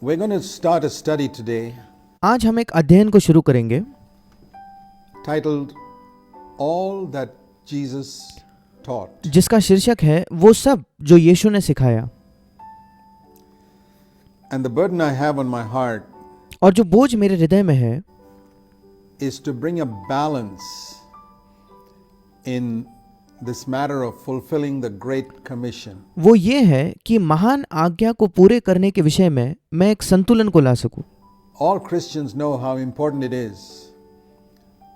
We're going to start a study today आज हम एक अध्ययन को शुरू करेंगे titled All That Jesus Taught. जिसका शीर्षक है वो सब जो यीशु ने सिखाया। And the burden I have on my heart और जो बोझ मेरे हृदय में है is to bring a balance in this matter of fulfilling the Great Commission. वो ये है कि महान आज्ञा को पूरे करने के विषय में मैं एक संतुलन को ला सकूं। All Christians know how important it is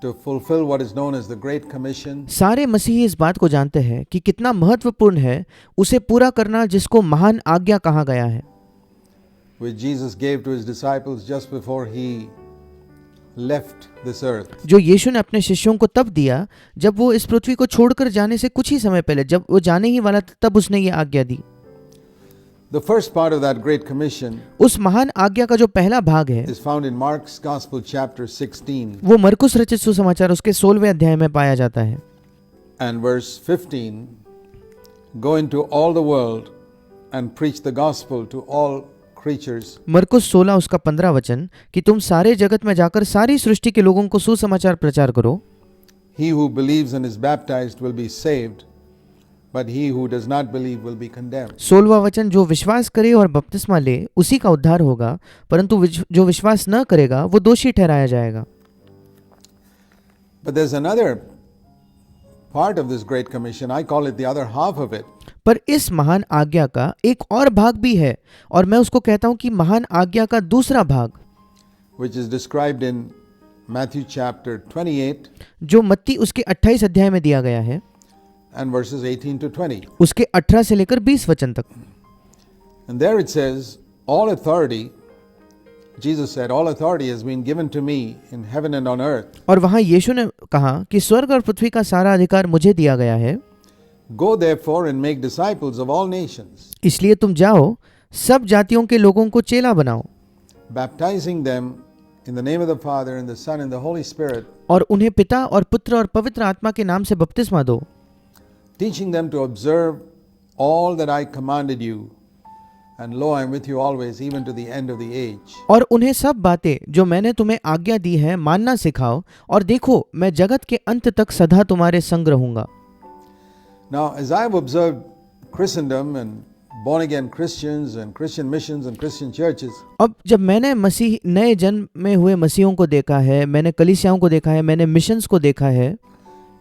to fulfill what is known as the Great Commission, सारे मसीही इस बात को जानते हैं कि कितना महत्वपूर्ण है उसे पूरा करना जिसको महान आज्ञा कहा गया है, which Jesus gave to his disciples just before he left this earth. जो यीशु ने अपने शिष्यों को तब दिया जब वो इस पृथ्वी को छोड़कर जाने से कुछ ही समय पहले, जब वो जाने ही वाला था, तब उसने ये आज्ञा दी। The first part of that Great Commission उस महान आज्ञा का जो पहला भाग है is found in Mark's Gospel chapter 16 वो मरकुस रचित सुसमाचार उसके 16वें अध्याय में पाया जाता है and verse 15. Go into all the world and preach the gospel to all creatures. मरकुस 16 उसका 15 वचन कि तुम सारे जगत में जाकर सारी सृष्टि के लोगों को सुसमाचार प्रचार करो। He who believes and is baptized will be saved, but he who does not believe will be condemned. 16वां वचन जो विश्वास करे और बपतिस्मा ले उसी का उद्धार होगा, परंतु जो विश्वास न करेगा वो दोषी ठहराया जाएगा। But there's another part of this Great Commission. I call it the other half of it. पर इस महान आज्ञा का एक और भाग भी है और मैं उसको कहता हूं कि महान आज्ञा का दूसरा भाग, Which is described in Matthew chapter 28 जो मत्ती उसके 28 अध्याय में दिया गया है and verses 18 to 20. उसके 18 से लेकर 20 वचन तक। And there it says, all authority, Jesus said, all authority has been given to me in heaven and on earth. और वहां यीशु ने कहा कि स्वर्ग और पृथ्वी का सारा अधिकार मुझे दिया गया है, Go therefore and make disciples of all nations, इसलिए तुम जाओ सब जातियों के लोगों को चेला बनाओ baptizing them in the name of the Father and the Son and the Holy Spirit, और उन्हें पिता और पुत्र और पवित्र आत्मा के नाम से बपतिस्मा दो, teaching them to observe all that I commanded you. And lo, I am with you always, even to the end of the age. और उन्हें सब बातें जो मैंने तुम्हें आज्ञा दी है मानना सिखाओ, और देखो मैं जगत के अंत तक सदा तुम्हारे संग रहूंगा। Now, as I have observed Christendom and born-again Christians and Christian missions and Christian churches, अब जब मैंने मसीह नए जन्म में हुए मसीहों को देखा है, मैंने कलीसियाओं को देखा है, मैंने मिशंस को देखा है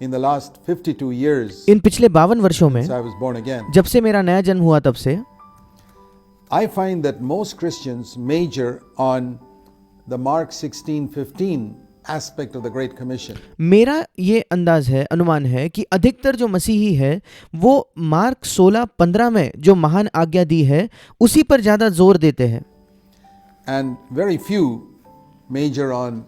in the last 52 years इन पिछले 52 वर्षों में, since I was born again, जब से मेरा नया जन्म हुआ तब से, I find that most Christians major on the Mark 16:15 aspect of the Great Commission. मेरा ये अंदाज है, अनुमान है कि अधिकतर जो मसीही है वो मार्क 16:15 में जो महान आज्ञा दी है उसी पर ज्यादा जोर देते हैं, And very few major on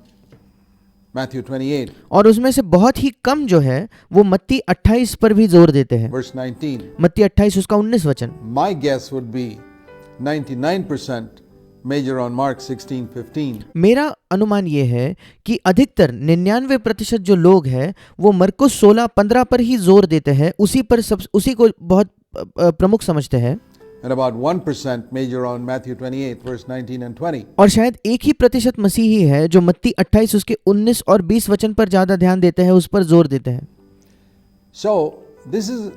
Matthew 28, और उसमें से बहुत ही कम जो है वो मत्ती 28 पर भी जोर देते हैं। verse 19. मत्ती 28 उसका 19 वचन। My guess would be 99% major on Mark 16:15. मेरा अनुमान ये है कि अधिकतर 99% जो लोग हैं वो मरकुस 16:15 पर ही जोर देते हैं, उसी को बहुत प्रमुख समझते हैं, And about 1% major on Matthew 28, verse 19 and 20. और शायद 1% मसीही है जो मत्ती 28 उसके 19 और 20 वचन पर ज्यादा ध्यान देते हैं, उस पर जोर देते हैं। So, this is,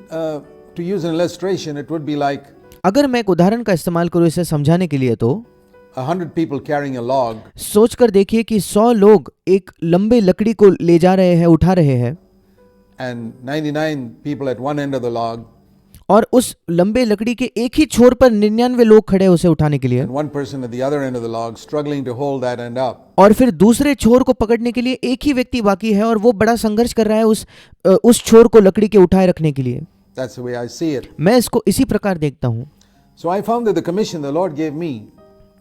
to use an illustration, it would be like अगर मैं एक उदाहरण का इस्तेमाल करूं इसे समझाने के लिए, तो 100 people carrying a log, सोचकर देखिए कि 100 लोग एक लंबे लकड़ी को ले जा रहे हैं, उठा रहे हैं, and 99 people at one end of the log, और उस लंबे लकड़ी के एक ही छोर पर 99 लोग खड़े हैं उसे उठाने के लिए, and one person at the other end of the log struggling to hold that end up. और फिर दूसरे छोर को पकड़ने के लिए एक ही व्यक्ति बाकी है और वो बड़ा संघर्ष कर रहा है उस छोर को लकड़ी के उठाए रखने के लिए। That's the way I see it. मैं इसको इसी प्रकार देखता हूँ। So I found that the commission the Lord gave me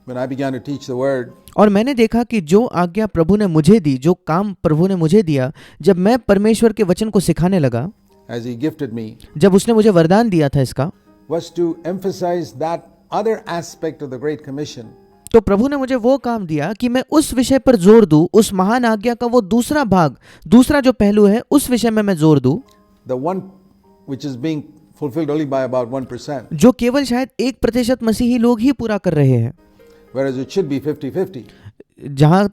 when I began to teach the word, और मैंने देखा कि जो आज्ञा प्रभु ने मुझे दी, जो काम प्रभु ने मुझे दिया, जब मैं परमेश्वर के वचन को सिखाने लगा, as He gifted me, जब उसने मुझे वरदान दिया था इसका, was to emphasize that other aspect of the Great Commission, तो प्रभु ने मुझे वो काम दिया कि मैं उस विषय पर जोर दूं, उस महान आज्ञा का वो दूसरा भाग, दूसरा जो पहलू है उस विषय में मैं जोर दूं, the one which is being fulfilled only by about 1%. जो केवल शायद 1% मसीही लोग ही पूरा कर रहे हैं. whereas it should be 50-50. जहाँ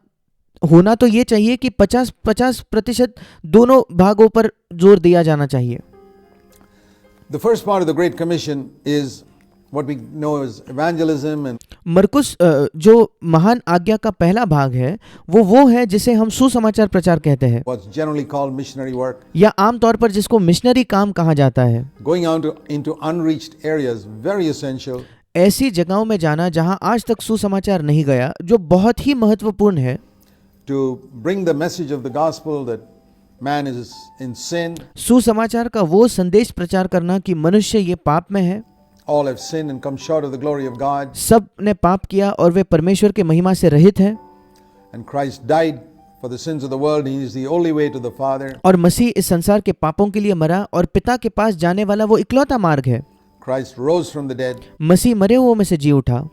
होना तो ये चाहिए कि 50-50% दोनों भागों पर जोर दिया जाना चाहिए। The first part of the Great Commission is what we know as evangelism, and मरकुस जो महान आज्ञा का पहला भाग है वो है जिसे हम सुसमाचार प्रचार कहते हैं, what's generally called missionary work, या आमतौर पर जिसको मिशनरी काम कहा जाता है। going out into unreached areas, very essential. ऐसी जगहों में जाना जहां आज तक सुसमाचार नहीं गया, जो बहुत ही महत्वपूर्ण है। To bring the message of the gospel that man is in sin, सुसमाचार का वो संदेश प्रचार करना कि मनुष्य ये पाप में है, all have sinned and come short of the glory of God, सब ने पाप किया और वे परमेश्वर के महिमा से रहित है, and Christ died for the sins of the world. He is the only way to the Father. और मसीह इस संसार के पापों के लिए मरा और पिता के पास जाने वाला वो इकलौता मार्ग है। Christ rose from the dead, मसीह मरे हुओं में से जी उठा,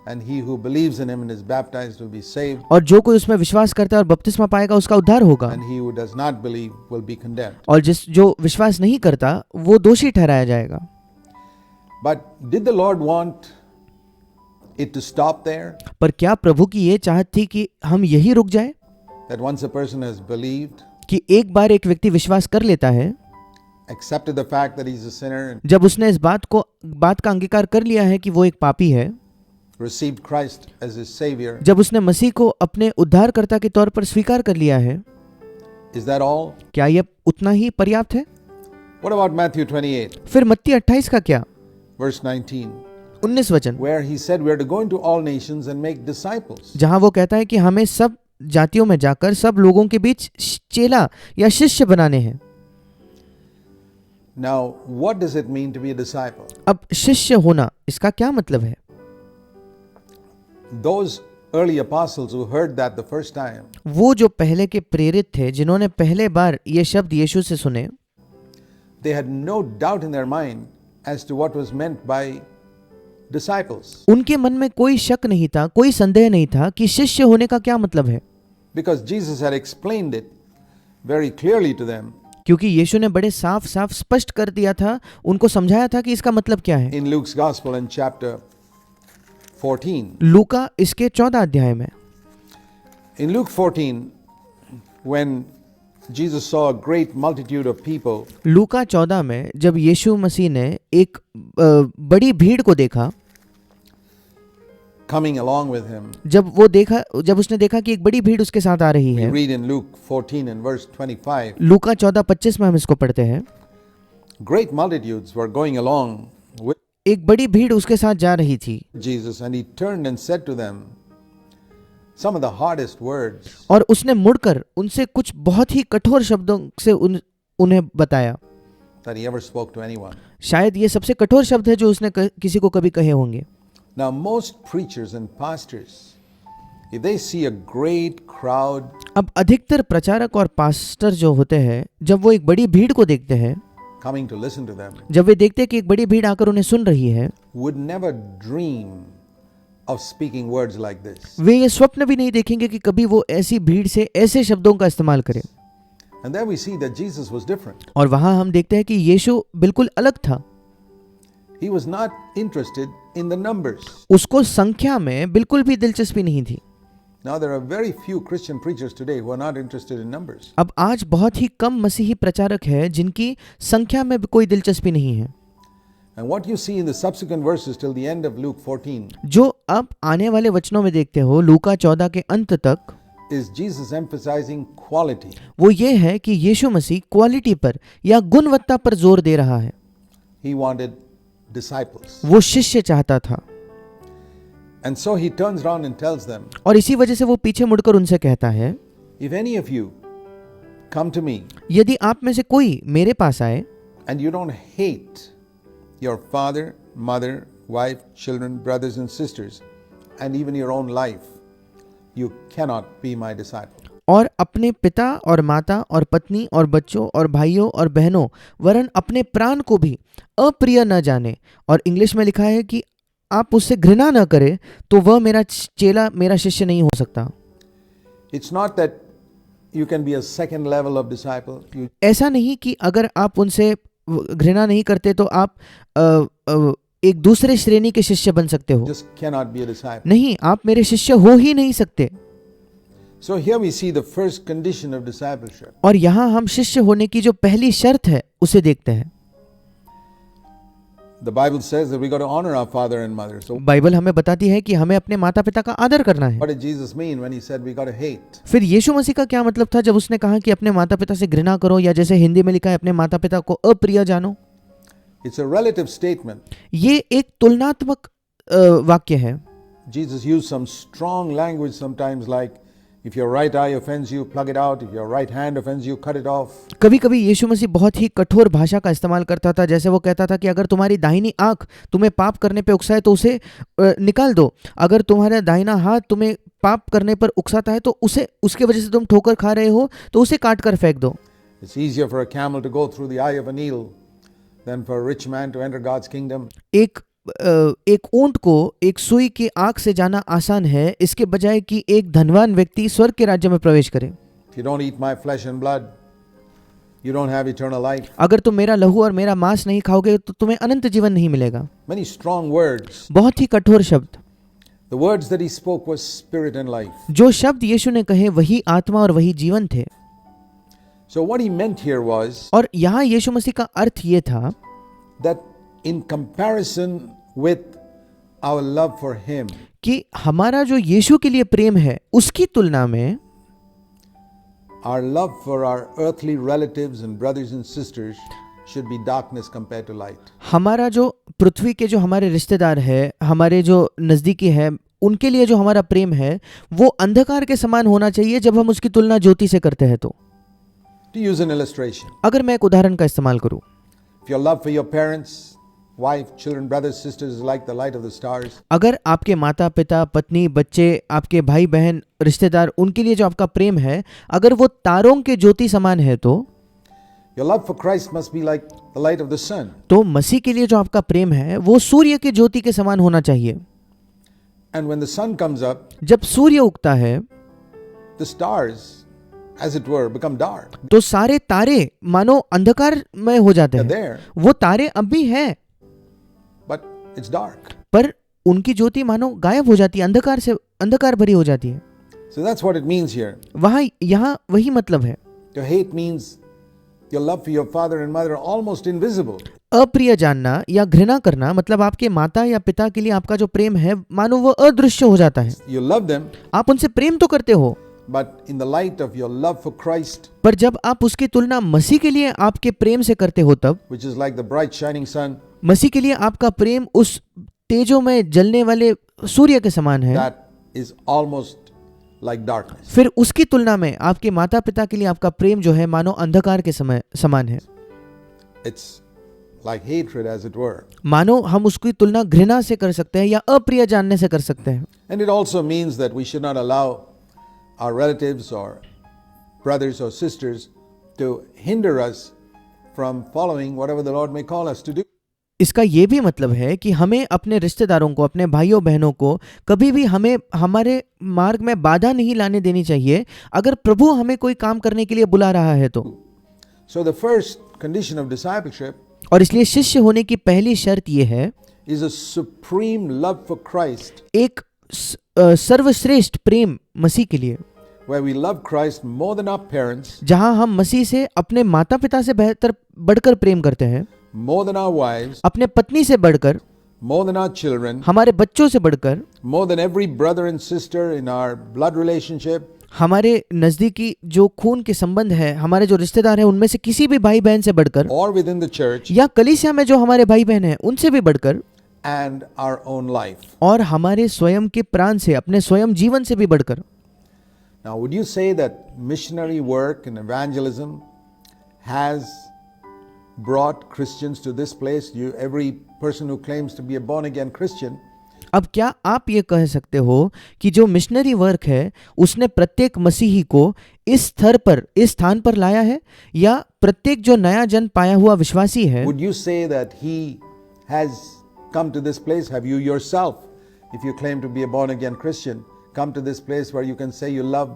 and he who believes in him and is baptized will be saved, और जो कोई उसमें विश्वास करता है और बपतिस्मा पाएगा उसका उद्धार होगा, and he who does not believe will be condemned. और जो विश्वास नहीं करता वो दोषी ठहराया जाएगा। But did the Lord want it to stop there? पर क्या प्रभु की ये चाहत थी कि हम यही रुक जाए, That once a person has believed, कि एक बार एक व्यक्ति विश्वास कर लेता है, accepted the fact that he's a sinner, and जब उसने इस बात का अंगीकार कर लिया है कि वो एक पापी है, received Christ as his Savior, जब उसने मसीह को अपने उद्धारकर्ता के तौर पर स्वीकार कर लिया है, is that all? क्या यह उतना ही पर्याप्त है? What about Matthew 28, फिर मत्ती 28 का क्या? verse 19, 19 वचन, where he said we are to go into all nations and make disciples. जहां वो कहता है कि हमें सब जातियों में जाकर सब लोगों के बीच चेला या शिष्य बनाने हैं। Now, what does it mean to be a disciple? अब शिष्य होना इसका क्या मतलब है? Those early apostles who heard that the first time, वो जो पहले के प्रेरित थे जिन्होंने पहले बार ये शब्द यीशु से सुने, they had no doubt in their mind as to what was meant by disciples, उनके मन में कोई शक नहीं था, कोई संदेह नहीं था कि शिष्य होने का क्या मतलब है, because Jesus had explained it very clearly to them क्योंकि यीशु ने बड़े साफ साफ स्पष्ट कर दिया था, उनको समझाया था कि इसका मतलब क्या है। in Luke's Gospel in chapter 14. लूका इसके 14 अध्याय में, In Luke 14, when Jesus saw a great multitude of people लूका 14 में जब यीशु मसीह ने एक बड़ी भीड़ को देखा, coming along with him, जब उसने देखा कि एक बड़ी भीड़ उसके साथ आ रही we है, read in Luke 14 and verse 25, लूका 14:25 में हम इसको पढ़ते हैं, great multitudes were going along with एक बड़ी भीड़ उसके साथ जा रही थी, Jesus, and he turned and said to them some of the hardest words और उसने मुड़कर उनसे कुछ बहुत ही कठोर शब्दों से उन्हें बताया। that he ever spoke to anyone. शायद ये सबसे कठोर शब्द है जो उसने किसी को कभी कहे होंगे। Now, most preachers and pastors, if they see a great crowd अब अधिकतर प्रचारक और पास्टर जो होते हैं, जब वो एक बड़ी भीड़ को देखते हैं, coming to listen to them, जब वे देखते हैं कि एक बड़ी भीड़ आकर उन्हें सुन रही है, would never dream of speaking words like this. वे ये स्वप्न भी नहीं देखेंगे कि कभी वो ऐसी भीड़ से ऐसे शब्दों का इस्तेमाल करें। And there we see that Jesus was different. और वहां हम देखते हैं कि यीशु बिल्कुल अलग था। He was not interested in the numbers. उसको संख्या में बिल्कुल भी दिलचस्पी नहीं थी। Now there are very few Christian preachers today who are not interested in numbers. अब आज बहुत ही कम मसीही प्रचारक हैं जिनकी संख्या में भी कोई दिलचस्पी नहीं है। And what you see in the subsequent verses till the end of Luke 14 जो अब आने वाले वचनों में देखते हो लूका 14 के अंत तक, is Jesus emphasizing quality. वो ये है कि यीशु मसीह क्वालिटी पर या गुणवत्ता पर जोर दे रहा है। He wanted disciples. वो शिष्य चाहता था, And so he turns around and tells them, और इसी वजह से वो पीछे मुड़कर उनसे कहता है, if any of you come to me यदि आप में से कोई मेरे पास आए and you don't hate your father, mother, wife, children, brothers and sisters, and even your own life, you cannot be my disciple. और अपने पिता और माता और पत्नी और बच्चों और भाइयों और बहनों वरन अपने प्राण को भी अप्रिय न जाने, और इंग्लिश में लिखा है कि आप उससे घृणा न करें, तो वह मेरा चेला, मेरा शिष्य नहीं हो सकता। It's not that you can be a second level of disciple. ऐसा नहीं कि अगर आप उनसे घृणा नहीं करते तो आप एक दूसरे श्रेणी के शिष्य बन सकते हो। Just cannot be a disciple. नहीं, आप मेरे शिष्य हो ही नहीं सकते। So here we see the first condition of discipleship. और यहाँ हम शिष्य होने की जो पहली शर्त है उसे देखते हैं। The Bible says that we got to honor our father and mother. So Bible हमें बताती है कि हमें अपने माता पिता का आदर करना है। what did Jesus mean when he said we got to hate? फिर यीशु मसीह का क्या मतलब था जब उसने कहा कि अपने माता पिता से घृणा करो, या जैसे हिंदी में लिखा है अपने माता पिता को अप्रिय जानो? It's a relative statement. ये एक तुलनात्मक वाक्य है। Jesus used some strong language sometimes, like if your right eye offends you, plug it out. If your right hand offends you, cut it off. कभी कभी यीशु मसीह बहुत ही कठोर भाषा का इस्तेमाल करता था। जैसे वो कहता था कि अगर तुम्हारी दाहिनी आंख तुम्हें पाप करने पे उकसाए तो उसे निकाल दो। अगर तुम्हारा दाहिना हाथ तुम्हें पाप करने पर उकसाता है तो उसे, उसके वजह से तुम ठोकर खा रहे हो तो उसे काट कर फेंक दो। It's easier for a camel to go through the eye of a needle than for a rich man to enter God's kingdom. एक ऊंट को एक सुई की आंख से जाना आसान है, इसके बजाय कि एक धनवान व्यक्ति स्वर्ग के राज्य में प्रवेश करे। If you don't eat my flesh and blood, you don't have eternal life. अगर तुम मेरा लहू और मेरा मांस नहीं खाओगे तो तुम्हें अनंत जीवन नहीं मिलेगा। Many strong words. बहुत ही कठोर शब्द। The words that he spoke was spirit and life. जो शब्द यीशु ने कहे वही आत्मा और वही जीवन थे। So what he meant here was और यहाँ यीशु मसीह का अर्थ ये था that in comparison with our love for him, कि हमारा जो यीशु के लिए प्रेम है उसकी तुलना में our love for our earthly relatives and brothers and sisters should be darkness compared to light. हमारा जो पृथ्वी के जो हमारे रिश्तेदार है, हमारे जो नजदीकी है, उनके लिए जो हमारा प्रेम है वो अंधकार के समान होना चाहिए जब हम उसकी तुलना ज्योति से करते हैं। तो To use an illustration, अगर मैं एक उदाहरण का इस्तेमाल करूं, if your love for your parents, wife, children, brothers, sisters is like the light of the stars, अगर आपके माता पिता, पत्नी, बच्चे, आपके भाई बहन, रिश्तेदार, उनके लिए जो आपका प्रेम है अगर वो तारों के ज्योति समान है तो your love for Christ must be like the light of the sun. तो मसीह के लिए जो आपका प्रेम है वो सूर्य के ज्योति के समान होना चाहिए। And when the sun comes up, जब सूर्य उगता है the stars, as it were, become dark. तो सारे तारे मानो अंधकार में हो जाते They're हैं। there, वो तारे अब भी हैं but it's dark. पर उनकी ज्योति मानो गायब हो जाती है, अंधकार से अंधकार भरी हो जाती है। So that's what it means here. वहाँ यहाँ वही मतलब है। To hate means your love for your father and mother are almost invisible. अप्रिय जानना या घृणा करना मतलब आपके माता या पिता के लिए आपका जो प्रेम है मानो वो अदृश्य हो जाता है। You love them, आप उनसे प्रेम तो करते हो, but in the light of your love for Christ, पर जब आप उसकी तुलना मसीह के लिए आपके प्रेम से करते हो तब which is like the bright shining sun, मसीह के लिए आपका प्रेम उस तेजों में जलने वाले सूर्य के समान है, that is almost like darkness. फिर उसकी तुलना में आपके माता पिता के लिए आपका प्रेम जो है मानो अंधकार के समय समान है। It's like hatred, as it were. मानो हम उसकी तुलना घृणा से कर सकते हैं या अप्रिय जानने से कर सकते हैं। And it also means that we should not allow our relatives or brothers or sisters to hinder us from following whatever the Lord may call us to do. इसका ये भी मतलब है कि हमें अपने रिश्तेदारों को, अपने भाइयों बहनों को कभी भी हमें हमारे मार्ग में बाधा नहीं लाने देनी चाहिए अगर प्रभु हमें कोई काम करने के लिए बुला रहा है तो। So the first condition of discipleship और इसलिए शिष्य होने की पहली शर्त ये है is a supreme love for Christ, एक सर्वश्रेष्ठ प्रेम मसीह के लिए, where we love Christ more than our parents, जहां हम मसीह से अपने माता पिता से बेहतर बढ़कर प्रेम करते हैं, more than our wives, अपने पत्नी से बढ़कर, more than our children, हमारे बच्चों से बढ़कर, more than every brother and sister in our blood relationship, हमारे नजदीकी जो खून के संबंध है, हमारे जो रिश्तेदार हैं उनमें से किसी भी भाई बहन से बढ़कर, or within the church, या कलीसिया में जो हमारे भाई बहन हैं उनसे भी बढ़कर, and our own life. और हमारे स्वयं के प्राण से, अपने स्वयं जीवन से भी बढ़कर। Now, would you say that missionary work and evangelism has brought Christians to this place? Every person who claims to be a born-again Christian, अब क्या आप ये कह सकते हो कि जो मिशनरी वर्क है उसने प्रत्येक मसीही को इस स्तर पर, इस स्थान पर लाया है, या प्रत्येक जो नया जन पाया हुआ विश्वासी है, would you say that he has come to this place? Have you yourself, if you claim to be a born-again Christian, come to this place where you can say you love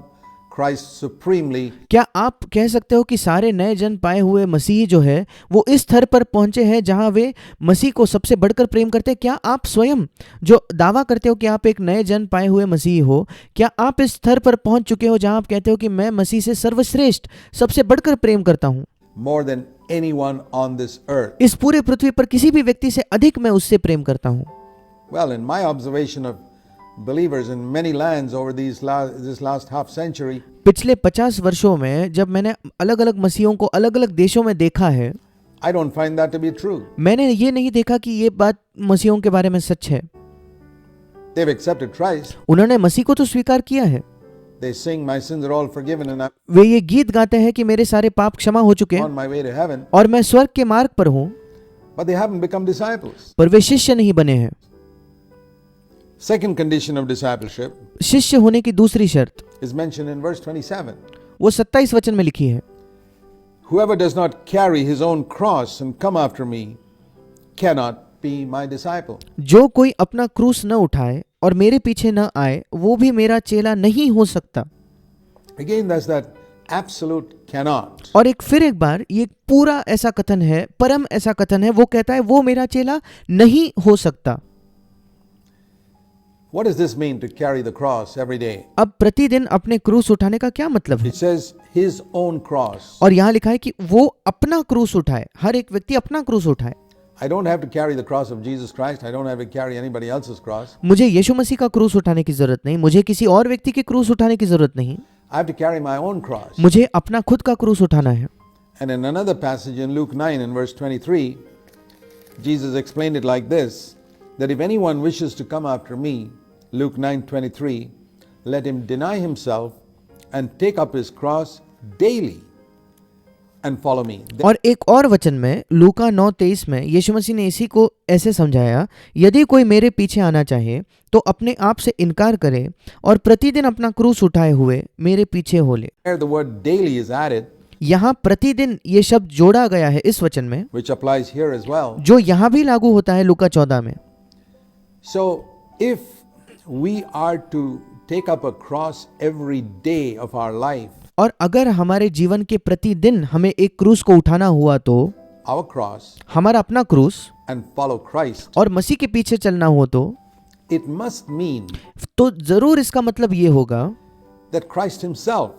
Christ supremely, क्या आप कह सकते हो कि सारे नए जन्म पाए हुए मसीही जो है वो इस स्तर पर पहुंचे हैं जहां वे मसीह को सबसे बढ़कर प्रेम करते हैं? क्या आप स्वयं जो दावा करते हो कि आप एक नए जन्म पाए हुए मसीही हो, क्या आप इस स्तर पर पहुंच चुके हो जहां आप कहते हो कि मैं मसीह से सर्वश्रेष्ठ सबसे बढ़कर प्रेम करता हूं, more than anyone on this earth? इस पूरे पृथ्वी पर किसी भी व्यक्ति से अधिक मैं उससे प्रेम करता हूं? Well, in my observation of believers in many lands over this last half century, पिछले 50 वर्षों में जब मैंने अलग अलग मसीहों को अलग अलग देशों में देखा है, I don't find that to be true. मैंने ये नहीं देखा कि ये बात मसीहों के बारे में सच है। They've accepted Christ. उन्होंने मसीह को तो स्वीकार किया है, They sing, "My sins are all forgiven and I'm वे ये गीत गाते हैं कि मेरे सारे पाप क्षमा हो चुके हैं on my way to heaven," और मैं स्वर्ग के मार्ग पर हूँ, but they haven't become disciples. पर वे शिष्य नहीं बने हैं। Second condition of discipleship शिष्य होने की दूसरी शर्त is mentioned in verse 27. वो 27 वचन में लिखी है, Whoever does not carry his own cross and come after me cannot be my disciple. जो कोई अपना क्रूस न उठाए और मेरे पीछे न आए वो भी मेरा चेला नहीं हो सकता। Again, that's that absolute cannot. और फिर एक बार ये पूरा ऐसा कथन है, परम ऐसा कथन है, वो कहता है वो मेरा चेला नहीं हो सकता। What does this mean to carry the cross every day? अब प्रतिदिन अपने क्रूस उठाने का क्या मतलब है? It says his own cross. और यहाँ लिखा है कि वो अपना क्रूस उठाए, हर एक व्यक्ति अपना क्रूस उठाए। I don't have to carry the cross of Jesus Christ. I don't have to carry anybody else's cross. मुझे यीशु मसीह का क्रूस उठाने की जरूरत नहीं, मुझे किसी और व्यक्ति के क्रूस उठाने की जरूरत नहीं, I have to carry my own cross. मुझे अपना खुद का क्रूस उठाना है। And in another passage in Luke 9 and verse 23, Jesus explained it like this, that if anyone wishes to come after me, Luke 9:23, let him deny himself and take up his cross daily and follow me. और एक और वचन में लूका 9:23 में यीशु मसीह ने इसी को ऐसे समझाया, यदि कोई मेरे पीछे आना चाहे तो अपने आप से इनकार करे और प्रतिदिन अपना क्रूस उठाए हुए मेरे पीछे हो ले। There the word daily is added, यहाँ प्रतिदिन ये शब्द जोड़ा गया है इस वचन में, which applies here as well. जो यहाँ भी लागू होता है लूका 14 में। So if we are to take up a cross every day of our life, और अगर हमारे जीवन के प्रतिदिन हमें एक क्रूस को उठाना हुआ तो our cross, हमारा अपना क्रूस and follow Christ, और मसीह के पीछे चलना हो it must mean तो जरूर इसका मतलब ये होगा that Christ himself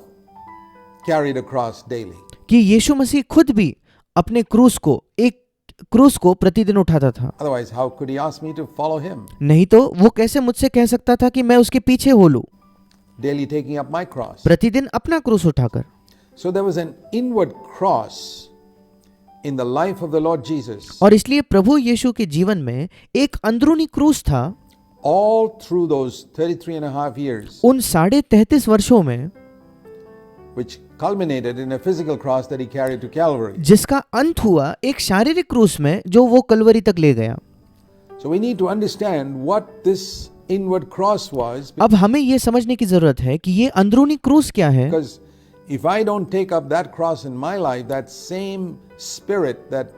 carried a cross daily. कि यीशु मसीह खुद भी अपने क्रूस को एक क्रूस को प्रतिदिन उठाता था। Otherwise, how could he ask me to follow him? नहीं तो वो कैसे मुझसे कह सकता था कि मैं उसके पीछे हो लूं, Daily taking up my cross. प्रतिदिन अपना क्रूस उठाकर। So there was an inward cross in the life of the Lord Jesus और इसलिए प्रभु यीशु के जीवन में एक अंदरूनी क्रूस था all through those 33.5 years, उन 33.5 वर्षों में, which culminated in a physical cross that he carried to Calvary. जिसका अंत हुआ एक शारीरिक क्रूस में जो वो कलवरी तक ले गया। So we need to understand what this inward cross was, अब हमें ये समझने की जरूरत है कि ये अंदरूनी क्रूस क्या है, because if I don't take up that cross in my life, that same spirit that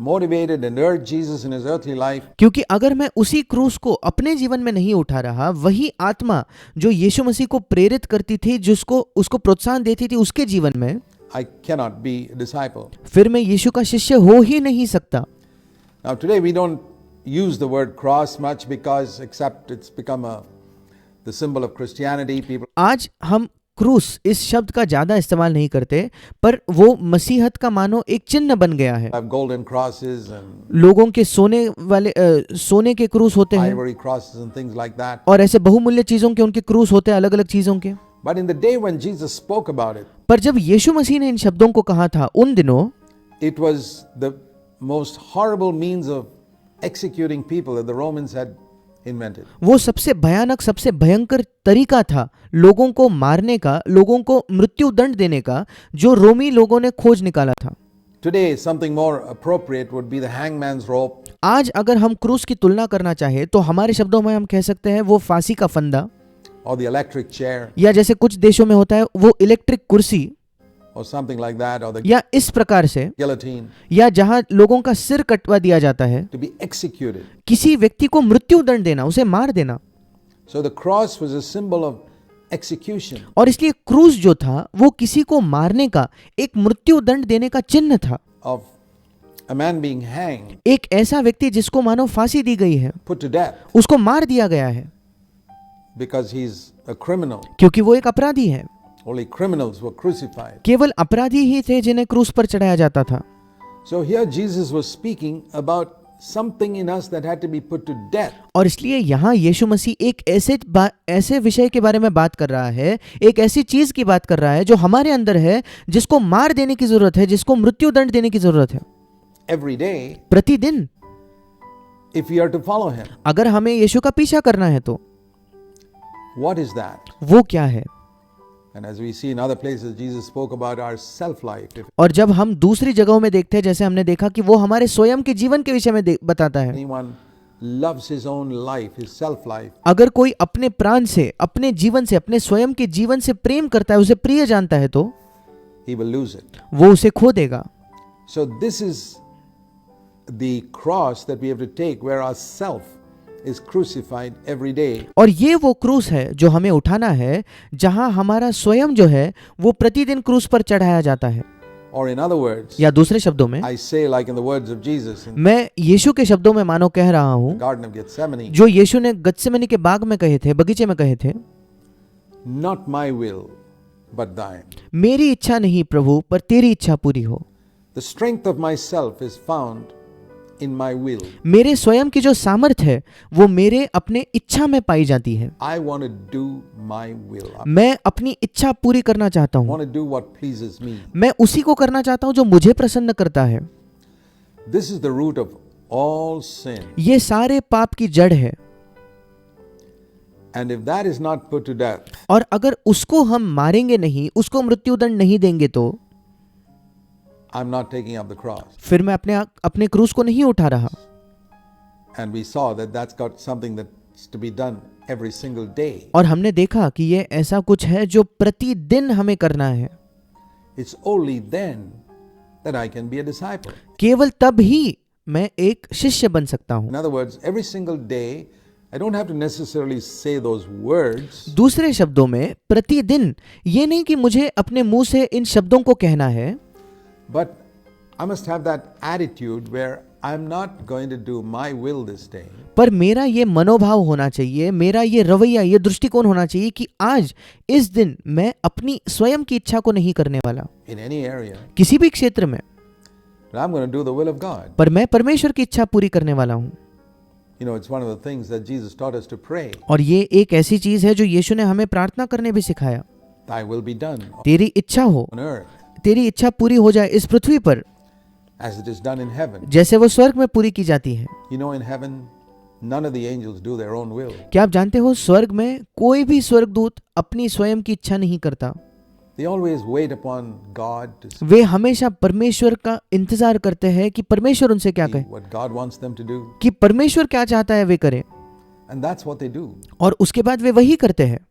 motivated and urged Jesus in his earthly life, क्योंकि अगर मैं उसी क्रूस को अपने जीवन में नहीं उठा रहा, वही आत्मा जो यीशु मसीह को प्रेरित करती थी, जिसको उसको प्रोत्साहन देती थी उसके जीवन में, I cannot be a disciple. फिर मैं यीशु का शिष्य हो ही नहीं सकता। Now today we don't use the word cross much because except it's become the symbol of Christianity. People आज हम क्रूस इस शब्द का ज्यादा इस्तेमाल नहीं करते, पर वो मसीहत का मानो एक चिन्ह बन गया है। have golden crosses and लोगों के सोने के क्रूस होते हैं ivory crosses and things like that. और ऐसे बहुमूल्य चीजों के उनके क्रूस होते हैं, अलग अलग चीजों के। But in the day when Jesus spoke about it, पर जब यीशु मसीह ने इन शब्दों को कहा था उन दिनों, it was the most horrible means of executing people that the Romans had invented. वो सबसे भयानक, सबसे भयंकर तरीका था लोगों को मारने का, लोगों को मृत्यु दंड देने का, जो रोमी लोगों ने खोज निकाला था। Today something more appropriate would be the hangman's rope, आज अगर हम क्रूस की तुलना करना चाहे तो हमारे शब्दों में हम कह सकते हैं वो फांसी का फंदा, or the electric chair, या जैसे कुछ देशों में होता है वो इलेक्ट्रिक कुर्सी, or something like that, or the या इस प्रकार से, guillotine, या जहां लोगों का सिर कटवा दिया जाता है, to be executed. किसी व्यक्ति को मृत्यु दंड देना, उसे मार देना। So the cross was a symbol of execution, और इसलिए क्रूस जो था वो किसी को मारने का, एक मृत्यु दंड देने का चिन्ह था। of a man being hanged, एक ऐसा व्यक्ति जिसको मानो फांसी दी गई है, put to death, उसको मार दिया गया है because he's a criminal. क्योंकि वो एक अपराधी है। Only criminals were crucified. केवल अपराधी ही थे जिन्हें क्रूस पर चढ़ाया जाता था। So here Jesus was speaking about something in us that had to be put to death. और इसलिए यहाँ यीशु मसीह एक ऐसे विषय के बारे में बात कर रहा है, एक ऐसी चीज की बात कर रहा है जो हमारे अंदर है, जिसको मार देने की जरूरत है, जिसको मृत्यु दंड देने की जरूरत है। Every day, प्रतिदिन if we are to follow him. अगर हमें यीशु का पीछा करना है तो What is that? वो क्या है? And as we see in other places, Jesus spoke about our self-life. If और जब हम दूसरी जगहों में देखते हैं, जैसे हमने देखा कि वो हमारे स्वयं के जीवन के विषय में बताता है। anyone loves his own life, his self-life, अगर कोई अपने प्राण से, अपने जीवन से, अपने स्वयं के जीवन से प्रेम करता है, उसे प्रिय जानता है, तो he will lose it. वो उसे खो देगा। So this is the cross that we have to take, where our self is crucified every day. और ये वो क्रूस है जो हमें उठाना है, जहां हमारा स्वयं जो है वो प्रतिदिन क्रूस पर चढ़ाया जाता है। Or in other words, या दूसरे शब्दों में, I say like in the words of Jesus in मैं यीशु के शब्दों में मानो कह रहा हूं, the Garden of Gethsemane, जो यीशु ने गत्सेमनी के बाग में कहे थे, बगीचे में कहे थे, not my will, but thine. मेरी इच्छा नहीं प्रभु, पर तेरी इच्छा पूरी हो। The strength of myself is found in my will. मेरे स्वयं की जो सामर्थ है वो मेरे अपने इच्छा में पाई जाती है। I want to do my will. I मैं अपनी इच्छा पूरी करना चाहता हूँ, want to do what pleases me. मैं उसी को करना चाहता हूँ जो मुझे प्रसन्न करता है। This is the root of all sin. ये सारे पाप की जड़ है। And if that is not put to death, और अगर उसको हम मारेंगे नहीं, उसको मृत्युदंड नहीं देंगे, तो I'm not taking up the cross. फिर मैं अपने क्रूस को नहीं उठा रहा। And we saw that that's got something that's to be done every single day. और हमने देखा कि ये ऐसा कुछ है जो प्रतिदिन हमें करना है। It's only then that I can be a disciple. केवल तब ही मैं एक शिष्य बन सकता हूँ। In other words, every single day, I don't have to necessarily say those words, दूसरे शब्दों में, प्रतिदिन ये नहीं कि मुझे अपने मुंह से इन शब्दों को कहना है, but I must have that attitude where I'm not going to do my will this day. पर मेरा ये मनोभाव होना चाहिए, मेरा ये रवैया, ये दृष्टिकोण होना चाहिए कि आज इस दिन मैं अपनी स्वयं की इच्छा को नहीं करने वाला, In any area, किसी भी क्षेत्र में, but I'm going to do the will of God. पर मैं परमेश्वर की इच्छा पूरी करने वाला हूँ। You know, it's one of the things that Jesus taught us to pray. और ये एक ऐसी चीज है जो यीशु ने हमें प्रार्थना करने भी सिखाया। Thy will be done तेरी इच्छा हो, on earth तेरी इच्छा पूरी हो जाए इस पृथ्वी पर, as it is done in heaven. जैसे वो स्वर्ग में पूरी की जाती है। You know, in heaven, none of the angels do their own will. क्या आप जानते हो, स्वर्ग में कोई भी स्वर्गदूत अपनी स्वयं की इच्छा नहीं करता। They always wait upon God to वे हमेशा परमेश्वर का इंतजार करते हैं कि परमेश्वर उनसे क्या see कहे, what God wants them to do. कि परमेश्वर क्या चाहता है वे करें, And that's what they do और उसके बाद वे वही करते हैं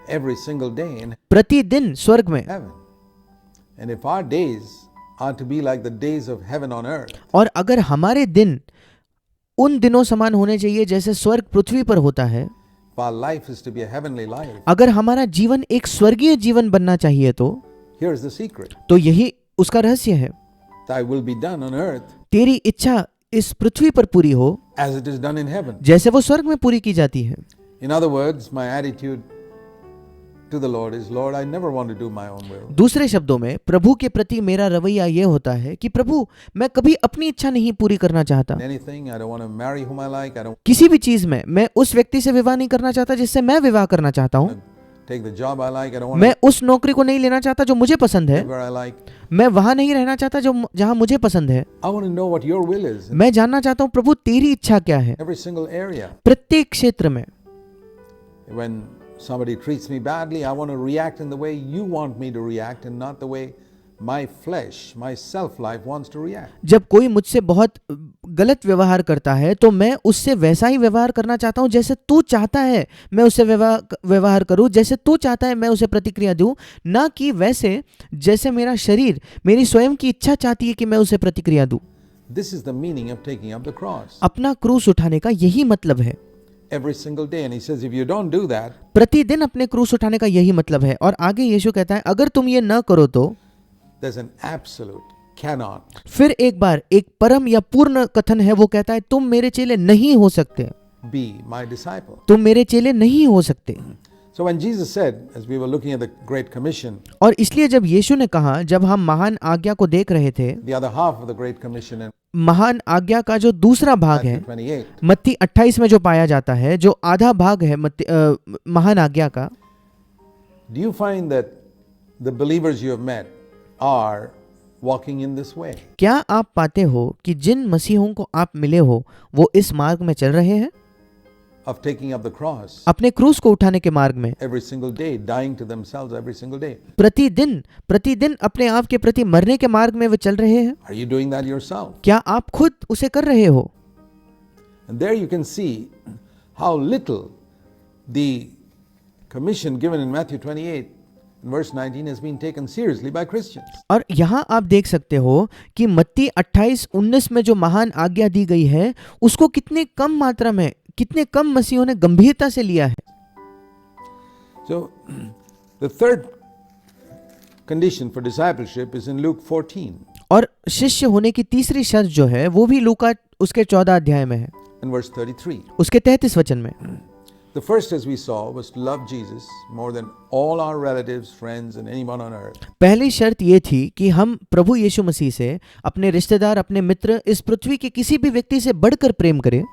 every single day in प्रतिदिन स्वर्ग में। heaven. And if our days are to be like the days of heaven on earth, और अगर हमारे दिन उन दिनों समान होने चाहिए जैसे स्वर्ग पृथ्वी पर होता है, if our life is to be a heavenly life, अगर हमारा जीवन एक स्वर्गीय जीवन बनना चाहिए, तो here's the secret. तो यही उसका रहस्य है। Thy will be done on earth तेरी इच्छा इस पृथ्वी पर पूरी हो as it is done in heaven. जैसे वो स्वर्ग में पूरी की जाती है। In other words, my attitude to the Lord is, Lord, I never want to do my own will. दूसरे शब्दों में, प्रभु के प्रति मेरा रवैया ये होता है कि प्रभु, मैं कभी अपनी इच्छा नहीं पूरी करना चाहता। Anything, I don't want to marry whom I like. I don't किसी भी चीज में मैं उस व्यक्ति से विवाह नहीं करना चाहता जिससे मैं विवाह करना चाहता हूँ। want to take the job I like. I don't want मैं उस नौकरी को नहीं लेना चाहता जो मुझे पसंद to है। live where I like. मैं वहां नहीं रहना चाहता जो जहां मुझे पसंद है। I want to know what your will is in मैं जानना चाहता हूँ प्रभु, तेरी इच्छा क्या है every single area. प्रत्येक क्षेत्र में। When somebody treats me badly, I want to react in the way you want me to react and not the way my flesh, my self-life wants to react. जब कोई मुझसे बहुत गलत व्यवहार करता है तो मैं उससे वैसा ही व्यवहार करना चाहता हूँ जैसे तू चाहता है मैं उससे व्यवहार करूँ, जैसे तू चाहता है मैं उसे प्रतिक्रिया दूँ, ना कि वैसे जैसे मेरा शरीर, मेरी स्वयं की इच्छा चाहती है कि मैं उसे प्रतिक्रिया दूँ। This is the meaning of taking up the cross. अपना क्रूस उठाने का यही मतलब है। every single day. And he says, if you don't do that, प्रतिदिन अपने क्रूस उठाने का यही मतलब है। और आगे यीशु कहता है अगर तुम ये न करो तो there's an absolute cannot फिर एक बार एक परम या पूर्ण कथन है, वो कहता है तुम मेरे चेले नहीं हो सकते, be my disciple. तुम मेरे चेले नहीं हो सकते। So when Jesus said, as we were looking at the Great Commission, और इसलिए जब यीशु ने कहा, जब हम महान आज्ञा को देख रहे थे, the other half of the Great Commission in महान आज्ञा का जो दूसरा भाग है Matthew 28, मत्ती 28 में जो पाया जाता है, जो आधा भाग है महान आज्ञा का, do you find that the believers you have met are walking in this way? क्या आप पाते हो कि जिन मसीहों को आप मिले हो वो इस मार्ग में चल रहे हैं, Of taking up the cross अपने क्रूस को उठाने के मार्ग में, every single day, dying to themselves every single day? प्रतिदिन अपने आप के प्रति मरने के मार्ग में वे चल रहे हैं? Are you doing that yourself? क्या आप खुद उसे कर रहे हो? And there you can see how little the commission given in Matthew 28 verse 19 has been taken seriously by Christians. और यहाँ आप देख सकते हो कि मत्ती 28:19 में जो महान आज्ञा दी गई है उसको कितने कम मात्रा में, कितने कम मसीहों ने गंभीरता से लिया है। So the third condition for discipleship is in Luke 14 और शिष्य होने की तीसरी शर्त जो है वो भी लूका उसके 14 अध्याय में है, in verse 33. उसके 33 वचन में। The first, as we saw, was to love Jesus more than all our relatives, friends, and anyone on earth. पहली शर्त ये थी कि हम प्रभु यीशु मसीह से, अपने रिश्तेदार, अपने मित्र, इस पृथ्वी के किसी भी व्यक्ति से बढ़कर प्रेम करें।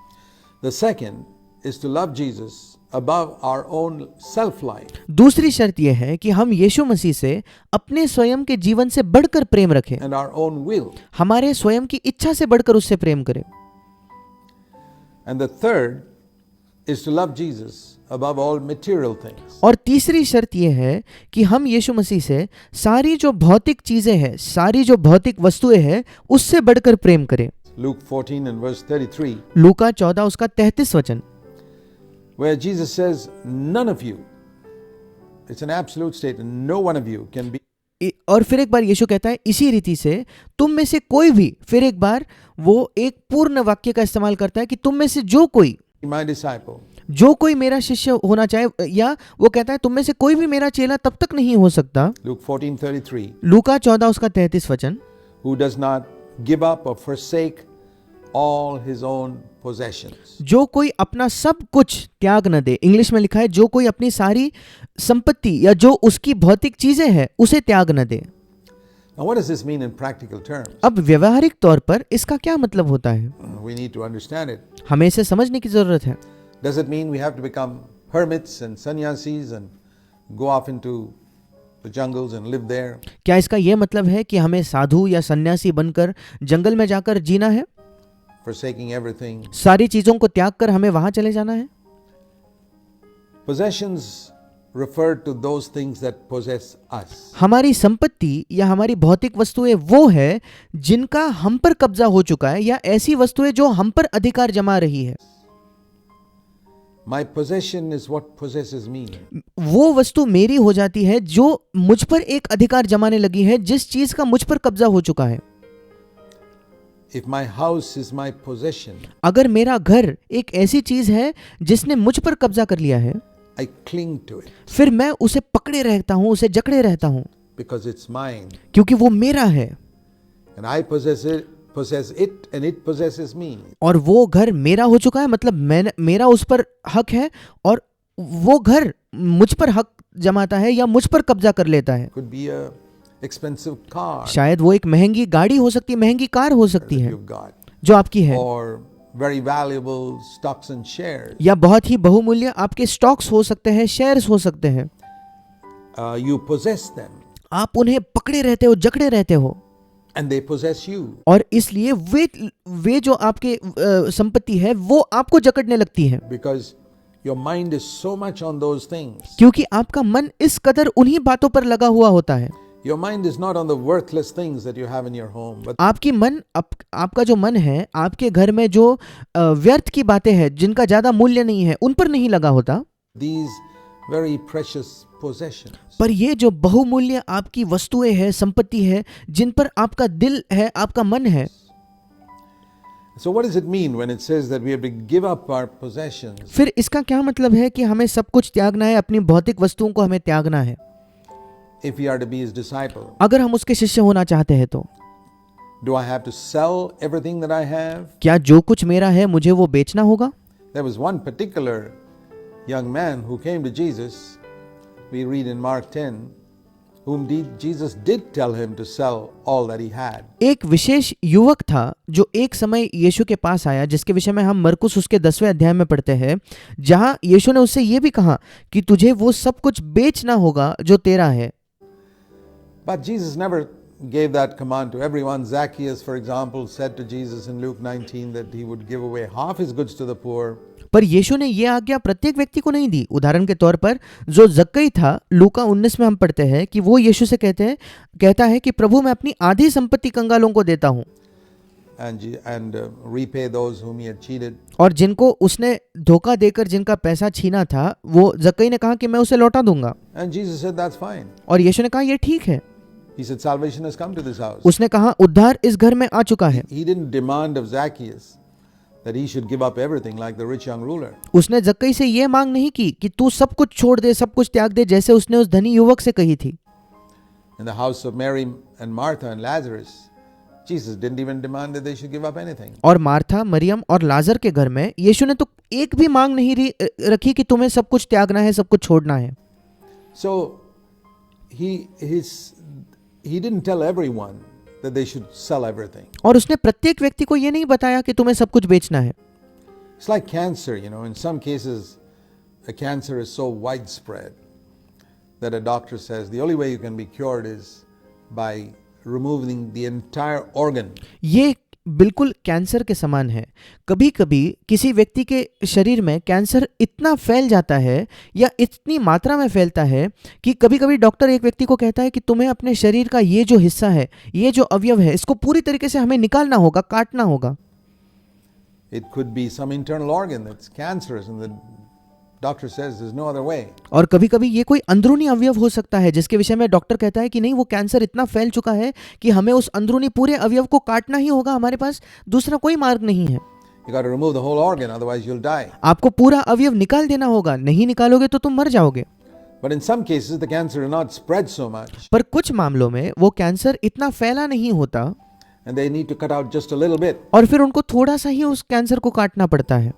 The second is to love Jesus above our own self-life. दूसरी शर्त यह है कि हम यीशु मसीह से अपने स्वयं के जीवन से बढ़कर प्रेम रखें, And our own will. हमारे स्वयं की इच्छा से बढ़कर उससे प्रेम करें। And the third is to love Jesus above all material things. और तीसरी शर्त यह है कि हम यीशु मसीह से सारी जो भौतिक चीजें हैं, सारी जो भौतिक वस्तुएं हैं, उससे बढ़कर प्रेम करें। Luke 14 and verse 33, लूका 14 उसका 33 वचन, where Jesus says, none of you, it's an absolute statement, no one of you can be और फिर एक बार यीशु कहता है इसी रीति से तुम में से कोई भी, फिर एक बार वो एक पूर्ण वाक्य का इस्तेमाल करता है कि तुम में से जो कोई, my disciple जो कोई मेरा शिष्य होना चाहे, या वो कहता है तुम में से कोई भी मेरा चेला तब तक नहीं हो सकता। Luke 14:33, लूका 14 उसका 33 वचन, who does not give up or forsake all his own possessions. जो कोई अपना सब कुछ त्याग न दे। इंग्लिश में लिखा है जो कोई अपनी सारी संपत्ति या जो उसकी भौतिक चीजें हैं उसे त्याग न दे। Now what does this mean in practical terms? अब व्यवहारिक तौर पर इसका क्या मतलब होता है, We need to understand it. हमें इसे समझने की जरूरत है। Does it mean we have to become hermits and sannyasis and go off into the jungles and live there? क्या इसका यह मतलब है कि हमें साधु या सन्यासी बनकर जंगल में जाकर जीना है, Forsaking everything. सारी चीजों को त्याग कर हमें वहां चले जाना है? Possessions refer to those things that possess us. हमारी संपत्ति या हमारी भौतिक वस्तुएं वो है जिनका हम पर कब्जा हो चुका है, या ऐसी वस्तुएं जो हम पर अधिकार जमा रही है। My possession is what possesses me. वो वस्तु मेरी हो जाती है जो मुझ पर एक अधिकार जमाने लगी है, जिस चीज का मुझ पर कब्जा हो चुका है। If my house is my possession, अगर मेरा घर एक ऐसी चीज है जिसने मुझ पर कब्जा कर लिया है, I cling to it फिर मैं उसे पकड़े रहता हूं, उसे जकड़े रहता हूं, because it's mine. क्योंकि वो मेरा है And I possess it and it possesses me. और वो घर मेरा हो चुका है, मतलब मेरा उस पर हक है और वो घर मुझ पर हक जमाता है या मुझ पर कब्जा कर लेता है। Could be a expensive car शायद वो एक महंगी गाड़ी हो सकती है, महंगी कार हो सकती है you've got, जो आपकी है, or very valuable stocks and shares. या बहुत ही बहुमूल्य आपके स्टॉक्स हो सकते हैं, शेयर्स हो सकते हैं। You possess them आप उन्हें पकड़े रहते हो, जकड़े रहते हो, and they possess you. और इसलिए वे जो आपके संपत्ति है वो आपको जकड़ने लगती है, Because your mind is so much on those things. क्योंकि आपका मन इस कदर उन्हीं बातों पर लगा हुआ होता है। Your mind is not on the worthless things that you have in your home, but आपका जो मन है आपके घर में जो व्यर्थ की बातें हैं जिनका ज्यादा मूल्य नहीं है, उन पर नहीं लगा होता, these very precious possessions. पर ये जो बहुमूल्य आपकी वस्तुएं हैं, संपत्ति है, जिन पर आपका दिल है, आपका मन है। So what does it mean when it says that we have to give up our possessions फिर इसका क्या मतलब है कि हमें सब कुछ त्यागना है, अपनी भौतिक वस्तुओं को हमें त्यागना है if we are to be his disciple? अगर हम उसके शिष्य होना चाहते हैं तो? Do I have to sell everything that I have? क्या जो कुछ मेरा है मुझे वो बेचना होगा? There was one particular young man who came to Jesus, we read in Mark 10, whom Jesus did tell him to sell all that he had. एक विशेष युवक था जो एक समय यीशु के पास आया, जिसके विषय में हम मरकुस उसके 10वें अध्याय में पढ़ते हैं, जहां यीशु ने उससे ये भी कहा कि तुझे वो सब कुछ बेचना होगा जो तेरा है. But Jesus never gave that command to everyone. Zacchaeus, for example, said to Jesus in Luke 19 that he would give away half his goods to the poor. पर यीशु ने यह आज्ञा प्रत्येक व्यक्ति को नहीं दी. उदाहरण के तौर पर जो जक्कई था, लूका 19 में हम पढ़ते हैं कि वो यीशु से कहता है कि प्रभु मैं अपनी आधी संपत्ति कंगालों को देता हूँ And repay those whom he had cheated. और जिनको उसने धोखा देकर जिनका पैसा छीना था, वो जक्कई ने कहा कि मैं उसे लौटा दूंगा. And Jesus said, that's fine. और यीशु ने कहा ये ठीक है. He said, salvation has come to this house. उसने कहा उद्धार इस घर में आ चुका है. He didn't demand of Zacchaeus that he should give up everything like the rich young ruler. उसने जक्कई से ये मांग नहीं की कि तू सब कुछ छोड़ दे, सब कुछ त्याग दे, जैसे उसने उस धनी युवक से कही थी. In the house of Mary and Martha and Lazarus, Jesus didn't even demand that they should give up anything. और मार्था, मरियम और लाजर के घर में यीशु ने तो एक भी मांग नहीं रखी कि तुम्हें सब कुछ त्यागना है, सब कुछ छोड़ना है. So he didn't tell everyone that they should sell everything. और उसने प्रत्येक व्यक्ति को ये नहीं बताया कि तुम्हें सब कुछ बेचना है. It's like cancer, in some cases a cancer is so widespread that a doctor says the only way you can be cured is by removing the entire organ. ये बिल्कुल कैंसर के समान है. कभी कभी किसी व्यक्ति के शरीर में कैंसर इतना फैल जाता है या इतनी मात्रा में फैलता है कि कभी कभी डॉक्टर एक व्यक्ति को कहता है कि तुम्हें अपने शरीर का ये जो हिस्सा है, ये जो अवयव है, इसको पूरी तरीके से हमें निकालना होगा, काटना होगा. It could be some internal organ that's cancerous and the doctor says there's no other way. और कभी कभी ये कोई अंदरूनी अवयव हो सकता है जिसके विषय में डॉक्टर कहता है कि नहीं, वो कैंसर इतना फैल चुका है कि हमें उस अंदरूनी पूरे अवयव को काटना ही होगा, हमारे पास दूसरा कोई मार्ग नहीं है. You got to remove the whole organ, otherwise you'll die. आपको पूरा अवयव निकाल देना होगा, नहीं निकालोगे तो तुम मर जाओगे. But in some cases the cancer is not spread so much पर कुछ मामलों में वो कैंसर इतना फैला नहीं होता and they need to cut out just a little bit. और फिर उनको थोड़ा सा ही उस कैंसर को काटना पड़ता है.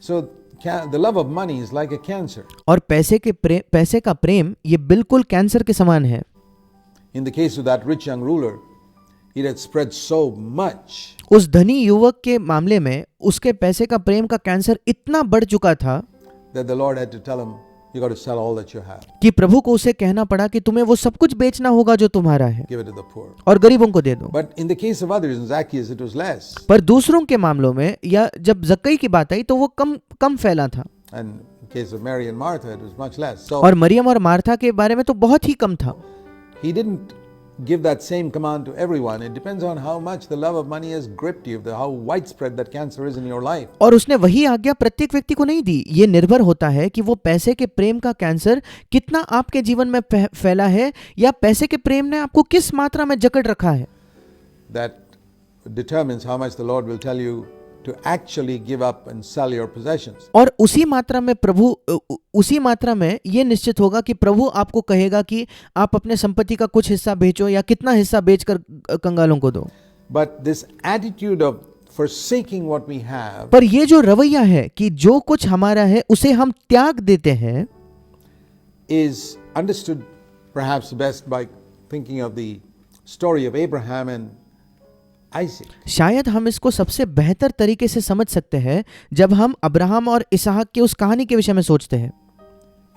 So the love of money is like a cancer. और पैसे का प्रेम ये बिल्कुल कैंसर के समान है. In the case of that rich young ruler, it had spread so much. उस धनी युवक के मामले में उसके पैसे का प्रेम का कैंसर इतना बढ़ चुका था that the Lord had to tell him, you got to sell all that you have. कि प्रभु को उसे कहना पड़ा कि तुम्हें वो सब कुछ बेचना होगा जो तुम्हारा है Give it to the poor. और गरीबों को दे दो. But in the case of others, in Zacchaeus, it was less. पर दूसरों के मामलों में या जब जक्कई की बात आई तो वो कम फैला था. And in case of Mary and Martha, it was much less. So और मरियम और मार्था के बारे में तो बहुत ही कम था. he didn't give that same command to everyone. It depends on how much the love of money has gripped you, how widespread that cancer is in your life. और उसने वही आज्ञा प्रत्येक व्यक्ति को नहीं दी. ये निर्भर होता है कि वो पैसे के प्रेम का कैंसर कितना आपके जीवन में फैला है या पैसे के प्रेम ने आपको किस मात्रा में जकड़ रखा है. That determines how much the Lord will tell you to actually give up and sell your possessions. और उसी मात्रा में ये निश्चित होगा कि प्रभु आपको कहेगा कि आप अपने संपत्ति का कुछ हिस्सा बेचो या कितना हिस्सा बेचकर कंगालों को दो. But this attitude of forsaking what we have पर ये जो रवैया है कि जो कुछ हमारा है उसे हम त्याग देते हैं is understood perhaps best by thinking of the story of Abraham and Isaac. शायद हम इसको सबसे बेहतर तरीके से समझ सकते हैं जब हम अब्राहम और इसहाक की उस कहानी के विषय में सोचते हैं.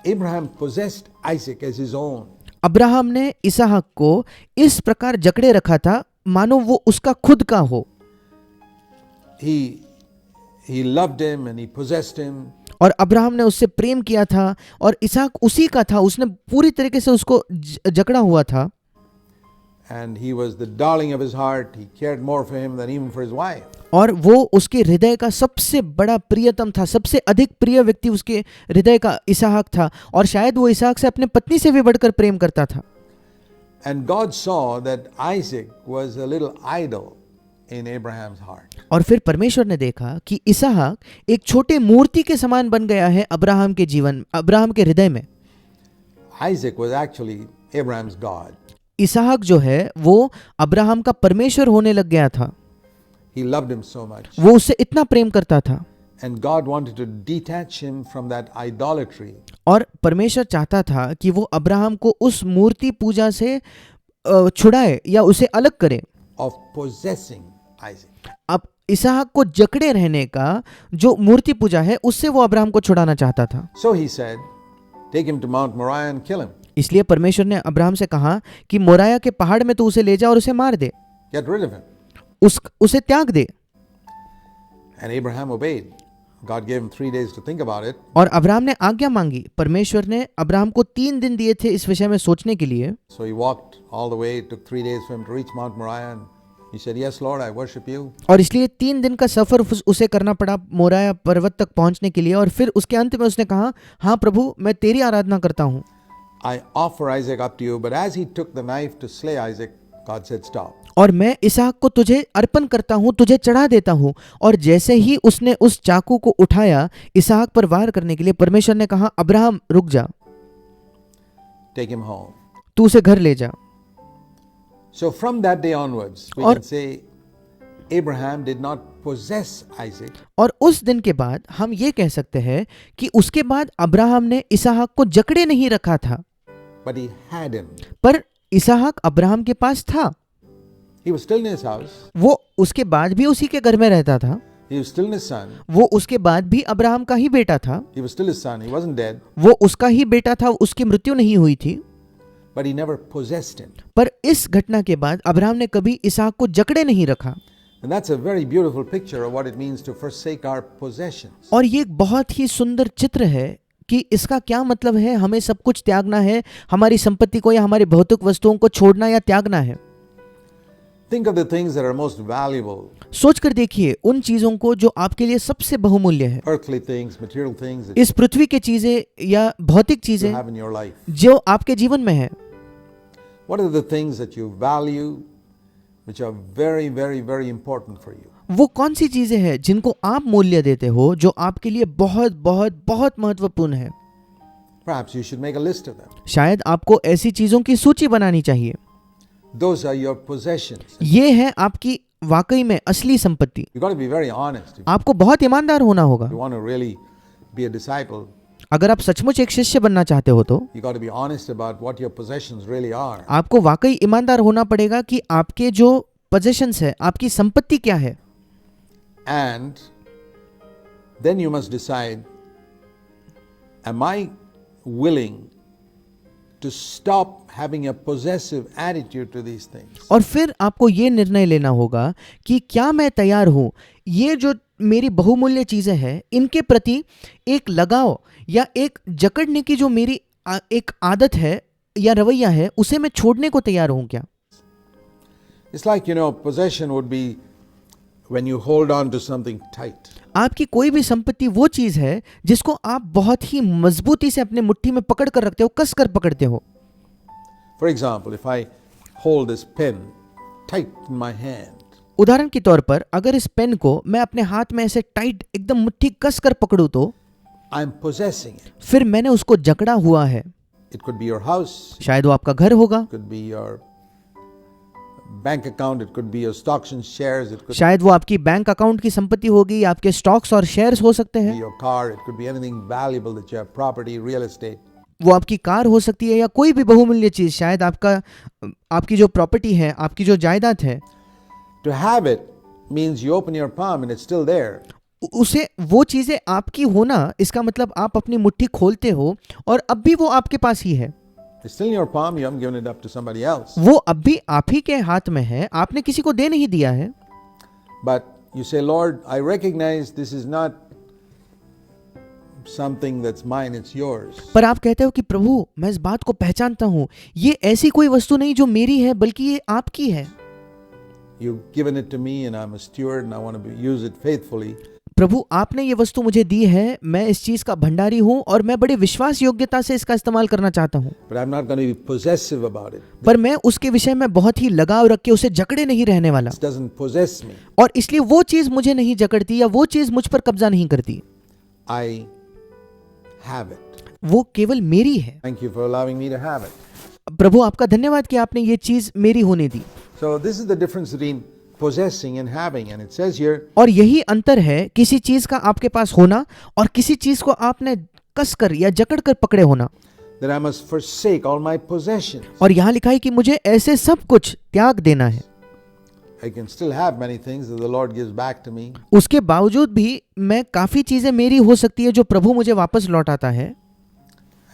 Abraham possessed Isaac as his own. Abraham ने इसहाक को इस प्रकार जकड़े रखा था मानो वो उसका खुद का हो. He loved him and he possessed him. और अब्राहम ने उससे प्रेम किया था और इसहाक उसी का था, उसने पूरी तरीके से उसको जकड़ा हुआ था. And he was the darling of his heart. He cared more for him than even for his wife. और वो उसके हृदय का सबसे बड़ा प्रियतम था, सबसे अधिक प्रिय व्यक्ति उसके हृदय का इसहाक था और शायद वो इसहाक से अपने पत्नी से भी बढ़कर प्रेम करता था. And God saw that Isaac was a little idle in Abraham's heart. और फिर परमेश्वर ने देखा कि इसहाक एक छोटे मूर्ति के समान बन गया है अब्राहम के हृदय में। Isaac was actually Abraham's God. इसहाक जो है वो अब्राहम का परमेश्वर होने लग गया था। He loved him so much. वो उससे इतना प्रेम करता था And God wanted to detach him from that idolatry और परमेश्वर चाहता था कि वो अब्राहम को उस मूर्ति पूजा से छुड़ाए या उसे अलग करे। of possessing Isaac. अब इसहाक को जकड़े रहने का जो मूर्ति पूजा है उससे वो अब्राहम को छुड़ाना चाहता था। So he said, take him to Mount Moriah and kill him. इसलिए परमेश्वर ने अब्राहम से कहा कि मोराया के पहाड़ में तो उसे ले जा और उसे मार दे, Get rid of him. उसे त्याग दे। And Abraham obeyed. God gave him 3 days to think about it. और अब्राहम ने आज्ञा मांगी। परमेश्वर ने अब्राहम को 3 दिन दिए थे इस विषय में सोचने के लिए। So he walked all the way. It took 3 days for him to reach Mount Moriah. And he said, Yes, Lord, I worship you. और इसलिए 3 दिन का सफर उसे करना पड़ा मोराया पर्वत तक पहुंचने के लिए। और फिर उसके अंत में उसने कहा, हाँ प्रभु, मैं तेरी आराधना करता हूँ। I offer Isaac up to you. But as he took the knife to slay Isaac, God said, Stop. और मैं इसहाक को तुझे अर्पण करता हूँ, तुझे चढ़ा देता हूँ। और जैसे ही उसने उस चाकू को उठाया इसहाक पर वार करने के लिए, परमेश्वर ने कहा, अब्राहम रुक जा, Take him home. तू उसे घर ले जा। So from that day onwards, we और- can say Abraham did not possess Isaac, और उस दिन के बाद हम ये कह सकते हैं कि उसके बाद अब्राहम ने इसहाक को जकड़े नहीं रखा था, but he had him. पर इसहाक अब्राहम के पास था। He was still in his house. वो उसके बाद भी उसी के घर में रहता था। He was still his son. वो उसके बाद भी अब्राहम का ही बेटा था। He was still his son. He wasn't dead, वो उसका ही बेटा था, उसकी मृत्यु नहीं हुई थी। but he never possessed him. पर इस घटना के बाद अब्राहम ने कभी इसहाक को जकड़े नहीं रखा। And that's a very beautiful picture of what it means to forsake our possessions. और ये एक बहुत ही सुंदर चित्र है कि इसका क्या मतलब है। हमें सब कुछ त्यागना है, हमारी संपत्ति को या हमारी भौतिक वस्तुओं को छोड़ना या त्यागना है। Think of the things that are most valuable, सोच कर देखिए उन चीजों को जो आपके लिए सबसे बहुमूल्य है। earthly things, material things that इस पृथ्वी के चीजें या भौतिक you चीजें have in your life. जो आपके जीवन में है। What are the things that you value, which are very, very, very important for you? वो कौन सी चीजें हैं जिनको आप मूल्य देते हो, जो आपके लिए बहुत बहुत बहुत महत्वपूर्ण है। Perhaps you should make a list of them. शायद आपको ऐसी चीजों की सूची बनानी चाहिए। Those are your possessions. ये है आपकी वाकई में असली संपत्ति। You've got to be very honest. If आपको बहुत ईमानदार होना होगा। you want to really be a disciple, अगर आप सचमुच एक शिष्य बनना चाहते हो तो you got to be honest about what your possessions really are. आपको वाकई ईमानदार होना पड़ेगा कि आपके जो पोजेशंस है, आपकी संपत्ति क्या है। And then you must decide, am I willing to stop having a possessive attitude to these things? और फिर आपको ये निर्णय लेना होगा कि क्या मैं तैयार हूँ ये जो मेरी बहुमूल्य चीजें हैं इनके प्रति एक लगाव या एक जकड़ने की जो मेरी एक आदत है या रवैया है, उसे मैं छोड़ने को तैयार हूँ क्या। It's like, possession would be when you hold on to something tight. आपकी कोई भी संपत्ति वो चीज है जिसको आप बहुत ही मजबूती से अपने मुट्ठी में पकड़ कर रखते हो, कस कर पकड़ते हो। For example, if I hold this pen tight in my hand, उदाहरण के तौर पर अगर इस पेन को मैं अपने हाथ में ऐसे टाइट एकदम मुट्ठी कस कर पकड़ूं तो I'm possessing it. फिर मैंने उसको जकड़ा हुआ है। It could be your house, शायद वो आपका घर होगा, it could be your bank account, it could be your stocks and shares, it could शायद वो आपकी बैंक अकाउंट की संपत्ति होगी, आपके स्टॉक्स और शेयर्स हो सकते be हैं, your car, it could be anything valuable that you have, property, real estate. वो आपकी कार हो सकती है या कोई भी बहुमूल्य चीज, शायद आपकी जो प्रॉपर्टी है, आपकी जो जायदाद है। To have it means you open your palm and it's still there. उसे वो चीजें आपकी होना, इसका मतलब आप अपनी मुट्ठी खोलते हो और अब भी वो आपके पास ही है। It's still in your palm, you haven't given it up to somebody else. वो अब भी आप ही के हाथ में है, आपने किसी को दे नहीं दिया है। But you say, Lord, I recognize this is not something that's mine, it's yours. पर आप कहते हो कि प्रभु, मैं इस बात को पहचानता हूँ, ये ऐसी कोई वस्तु नहीं जो मेरी है, बल्कि ये आपकी है। You've given it to me and I'm a steward and I want to use it faithfully. प्रभु आपने ये वस्तु मुझे दी है, मैं इस चीज का भंडारी हूँ और मैं बड़े विश्वास योग्यता से इसका इस्तेमाल करना चाहता हूँ, but I'm not going to be possessive about it. पर मैं उसके विषय में बहुत ही लगाव रख के उसे जकड़े नहीं रहने वाला, It doesn't possess me. और इसलिए वो चीज मुझे नहीं जकड़ती या वो चीज मुझ पर कब्जा नहीं करती, I have it. वो केवल मेरी है। Thank you for allowing me to have it. प्रभु आपका धन्यवाद कि आपने ये चीज मेरी होने दी। So this is the difference between possessing and having, and it says here, और यही अंतर है किसी चीज का आपके पास होना और किसी चीज को आपने कसकर या जकड़कर पकड़े होना। that I must forsake all my possessions. और यहाँ लिखा है कि मुझे ऐसे सब कुछ त्याग देना है। I can still have many things that the Lord gives back to me, उसके बावजूद भी मैं काफी चीजें मेरी हो सकती है जो प्रभु मुझे वापस लौटाता है,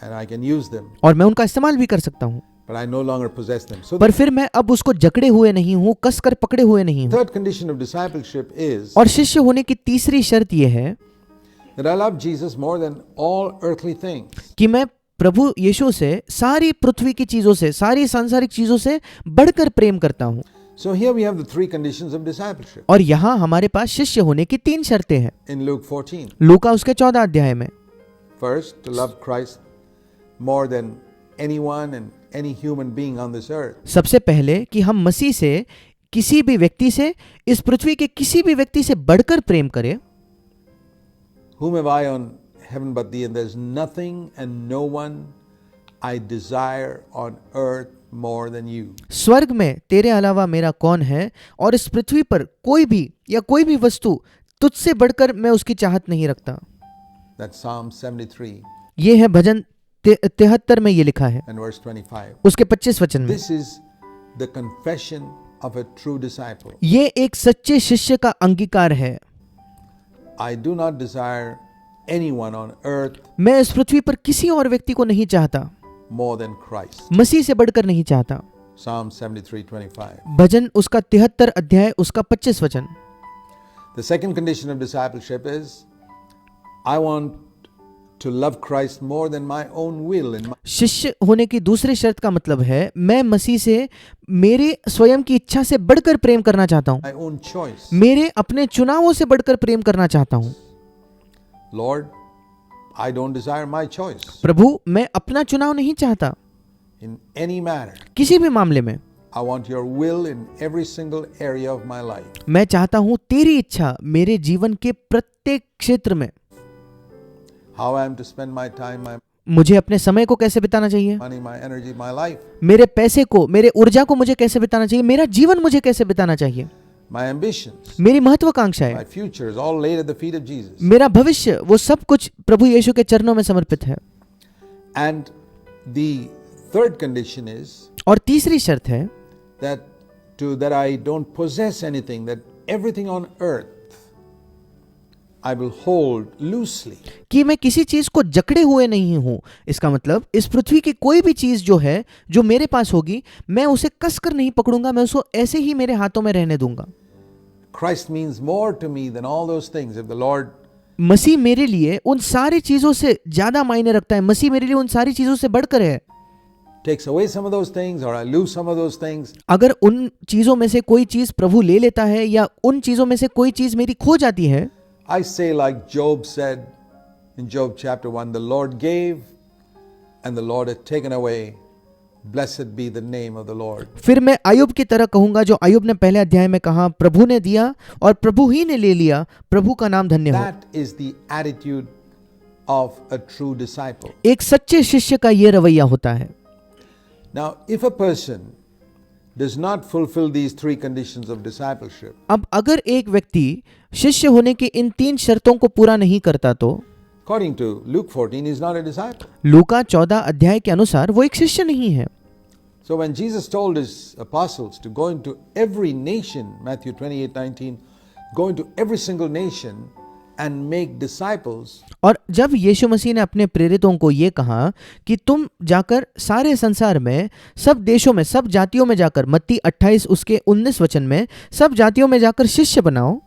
and I can use them, और मैं उनका इस्तेमाल भी कर सकता हूँ, but I no longer possess them. So पर फिर मैं अब उसको जकड़े हुए नहीं हूँ, कसकर पकड़े हुए नहीं the हूँ। third condition of discipleship is और शिष्य होने की तीसरी शर्त यह है that I love Jesus more than all earthly things. कि मैं प्रभु यीशु से सारी पृथ्वी की चीजों से, सारी सांसारिक चीजों से बढ़कर प्रेम करता हूँ। So here we have the three conditions of discipleship और यहाँ हमारे पास शिष्य होने की तीन शर्तें हैं in Luke 14. लूका उसके 14 अध्याय में। First, to love Christ more than anyone and any human being on this earth. सबसे पहले कि हम मसीह से, किसी भी व्यक्ति से, इस पृथ्वी के किसी भी व्यक्ति से बढ़कर प्रेम करें। Whom have I on heaven but thee, and there's nothing and no one I desire on earth more than you. स्वर्ग में तेरे अलावा मेरा कौन है, और इस पृथ्वी पर कोई भी या कोई भी वस्तु तुझसे बढ़कर मैं उसकी चाहत नहीं रखता। That's Psalm 73 ये है भजन 73 में ये लिखा है, and verse 25. उसके 25 वचन में। This is the confession of a true disciple. ये एक सच्चे शिष्य का अंगीकार है। I do not desire anyone on earth मैं इस पृथ्वी पर किसी और व्यक्ति को नहीं चाहता, more than Christ. मसीह से बढ़कर नहीं चाहता। Psalm 73:25. भजन उसका 73 अध्याय उसका 25 वचन। The second condition of discipleship is I want to love Christ more than my own will and my शिष्य होने की दूसरी शर्त का मतलब है मैं मसीह से मेरे स्वयं की इच्छा से बढ़कर प्रेम करना चाहता हूँ, own choice. मेरे अपने चुनावों से बढ़कर प्रेम करना चाहता हूँ। Lord, I don't desire my choice प्रभु मैं अपना चुनाव नहीं चाहता in any matter. किसी भी मामले में। I want your will in every single area of my life. मैं चाहता हूँ तेरी इच्छा मेरे जीवन के प्रत्येक क्षेत्र में। How I am to spend my time, my मुझे अपने समय को कैसे बिताना चाहिए, money, my energy, my life, मेरे पैसे को, मेरे ऊर्जा को मुझे कैसे बिताना चाहिए, मेरा जीवन मुझे कैसे बिताना चाहिए, my ambitions, मेरी महत्वाकांक्षाएं, my future is all laid at the feet of Jesus. मेरा भविष्य, वो सब कुछ प्रभु यीशु के चरणों में समर्पित है। And the third condition is और तीसरी शर्त है that I don't possess anything, that everything on earth I will hold loosely. कि मैं किसी चीज को जकड़े हुए नहीं हूं। इसका मतलब इस पृथ्वी की कोई भी चीज जो है, जो मेरे पास होगी, मैं उसे कसकर नहीं पकड़ूंगा, मैं उसको ऐसे ही मेरे हाथों में रहने दूंगा। Christ means more to me than all those things. If the Lord मसीह मेरे लिए उन सारी चीजों से ज्यादा मायने रखता है, मसीह मेरे लिए उन सारी चीजों से बढ़कर है। takes away some of those things or I lose some of those things, अगर उन चीजों में से कोई चीज प्रभु ले लेता है या उन चीजों में से कोई चीज मेरी खो जाती है, I say like Job said in Job chapter 1, the Lord gave and the Lord had taken away. Blessed be the name of the Lord. फिर मैं अय्यूब की तरह कहूंगा जो अय्यूब ने पहले अध्याय में कहा, प्रभु ने दिया और प्रभु ही ने ले लिया, प्रभु का नाम धन्य हो। That is the attitude of a true disciple. एक सच्चे शिष्य का ये रवैया होता है। Now, if a person does not fulfill these three conditions of discipleship, अब अगर एक व्यक्ति शिष्य होने की इन तीन शर्तों को पूरा नहीं करता तो according to Luke 14, he is not a disciple. लूका 14 अध्याय के अनुसार वो एक शिष्य नहीं है। So when Jesus told his apostles to go into every nation, Matthew 28:19, go into every single nation and make disciples, और जब यीशु मसीह ने अपने प्रेरितों को ये कहा कि तुम जाकर सारे संसार में, सब देशों में, सब जातियों में जाकर, मत्ती 28 उसके 19 वचन में, सब जातियों में जाकर शिष्य बनाओ,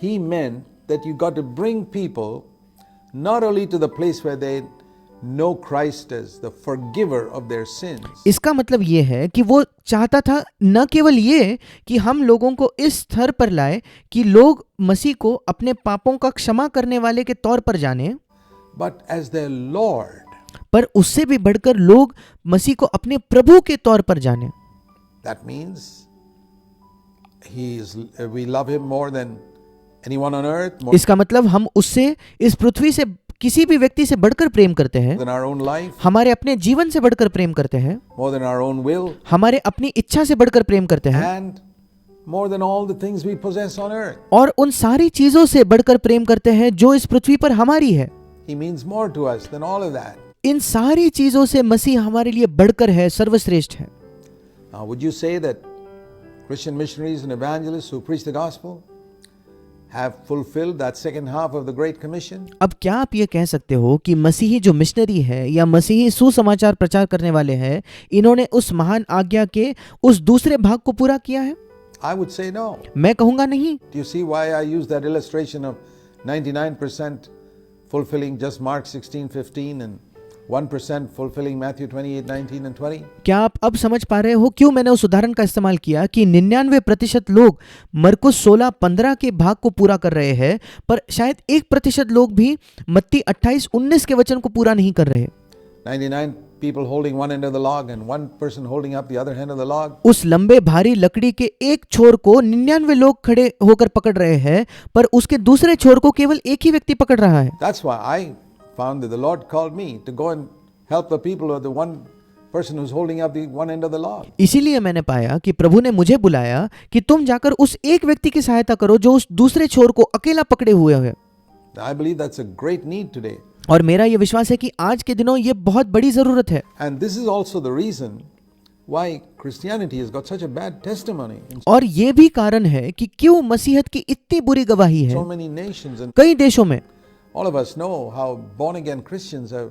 he meant that you got to bring people not only to the place where they know Christ as the forgiver of their sins. इसका मतलब ये है कि वो चाहता था न केवल ये कि हम लोगों को इस स्तर पर लाए कि लोग मसीह को अपने पापों का क्षमा करने वाले के तौर पर जाने, but as their Lord. पर उससे भी बढ़कर लोग मसीह को अपने प्रभु के तौर पर जाने। That means we love him more than anyone on earth, more इसका मतलब हम उससे, इस पृथ्वी से किसी भी व्यक्ति से बढ़कर प्रेम करते हैं, than our own life, हमारे अपने जीवन से बढ़कर प्रेम करते हैं, more than our own will, हमारे अपनी इच्छा से बढ़कर प्रेम करते हैं, and more than all the things we possess on earth. और उन सारी चीजों से बढ़कर प्रेम करते हैं जो इस पृथ्वी पर हमारी है। He means more to us than all of that. इन सारी चीजों से मसीह हमारे लिए बढ़कर है, सर्वश्रेष्ठ है। Now, would you say that Christian missionaries and evangelists who preach the gospel have fulfilled that second half of the Great Commission? अब क्या आप ये कह सकते हो कि मसीही जो मिशनरी है या मसीही सुसमाचार प्रचार करने वाले हैं, इन्होंने उस महान आज्ञा के उस दूसरे भाग को पूरा किया है? I would say no. मैं कहूंगा नहीं। Do you see why I use that illustration of 99% fulfilling just Mark 16:15 and 1% fulfilling Matthew 28:19 and 20? क्या आप अब समझ पा रहे हो क्यों मैंने उस उदाहरण का इस्तेमाल किया कि 99% लोग मरकुस 16:15 के भाग को पूरा कर रहे हैं, पर शायद 1% लोग भी मत्ती 28:19 के वचन को पूरा नहीं कर रहे। 99 people holding one end of the log and one person holding up the other end of the log. उस लंबे भारी लकड़ी के एक छोर को 99 लोग खड़े होकर पकड़ रहे हैं, पर उसके दूसरे छोर को केवल एक ही व्यक्ति पकड़ रहा है। That's why I found that the Lord called me to go and help the people of the one person who's holding up the one end of the log. इसीलिए मैंने पाया कि प्रभु ने मुझे बुलाया कि तुम जाकर उस एक व्यक्ति की सहायता करो जो उस दूसरे छोर को अकेला पकड़े हुए है। I believe that's a great need today. और मेरा यह विश्वास है कि आज के दिनों ये बहुत बड़ी जरूरत है। And this is also the reason why Christianity has got such a bad testimony in और ये भी कारण है कि क्यों मसीहत की इतनी बुरी गवाही है so many nations. And कई देशों में। all of us know how born again Christians have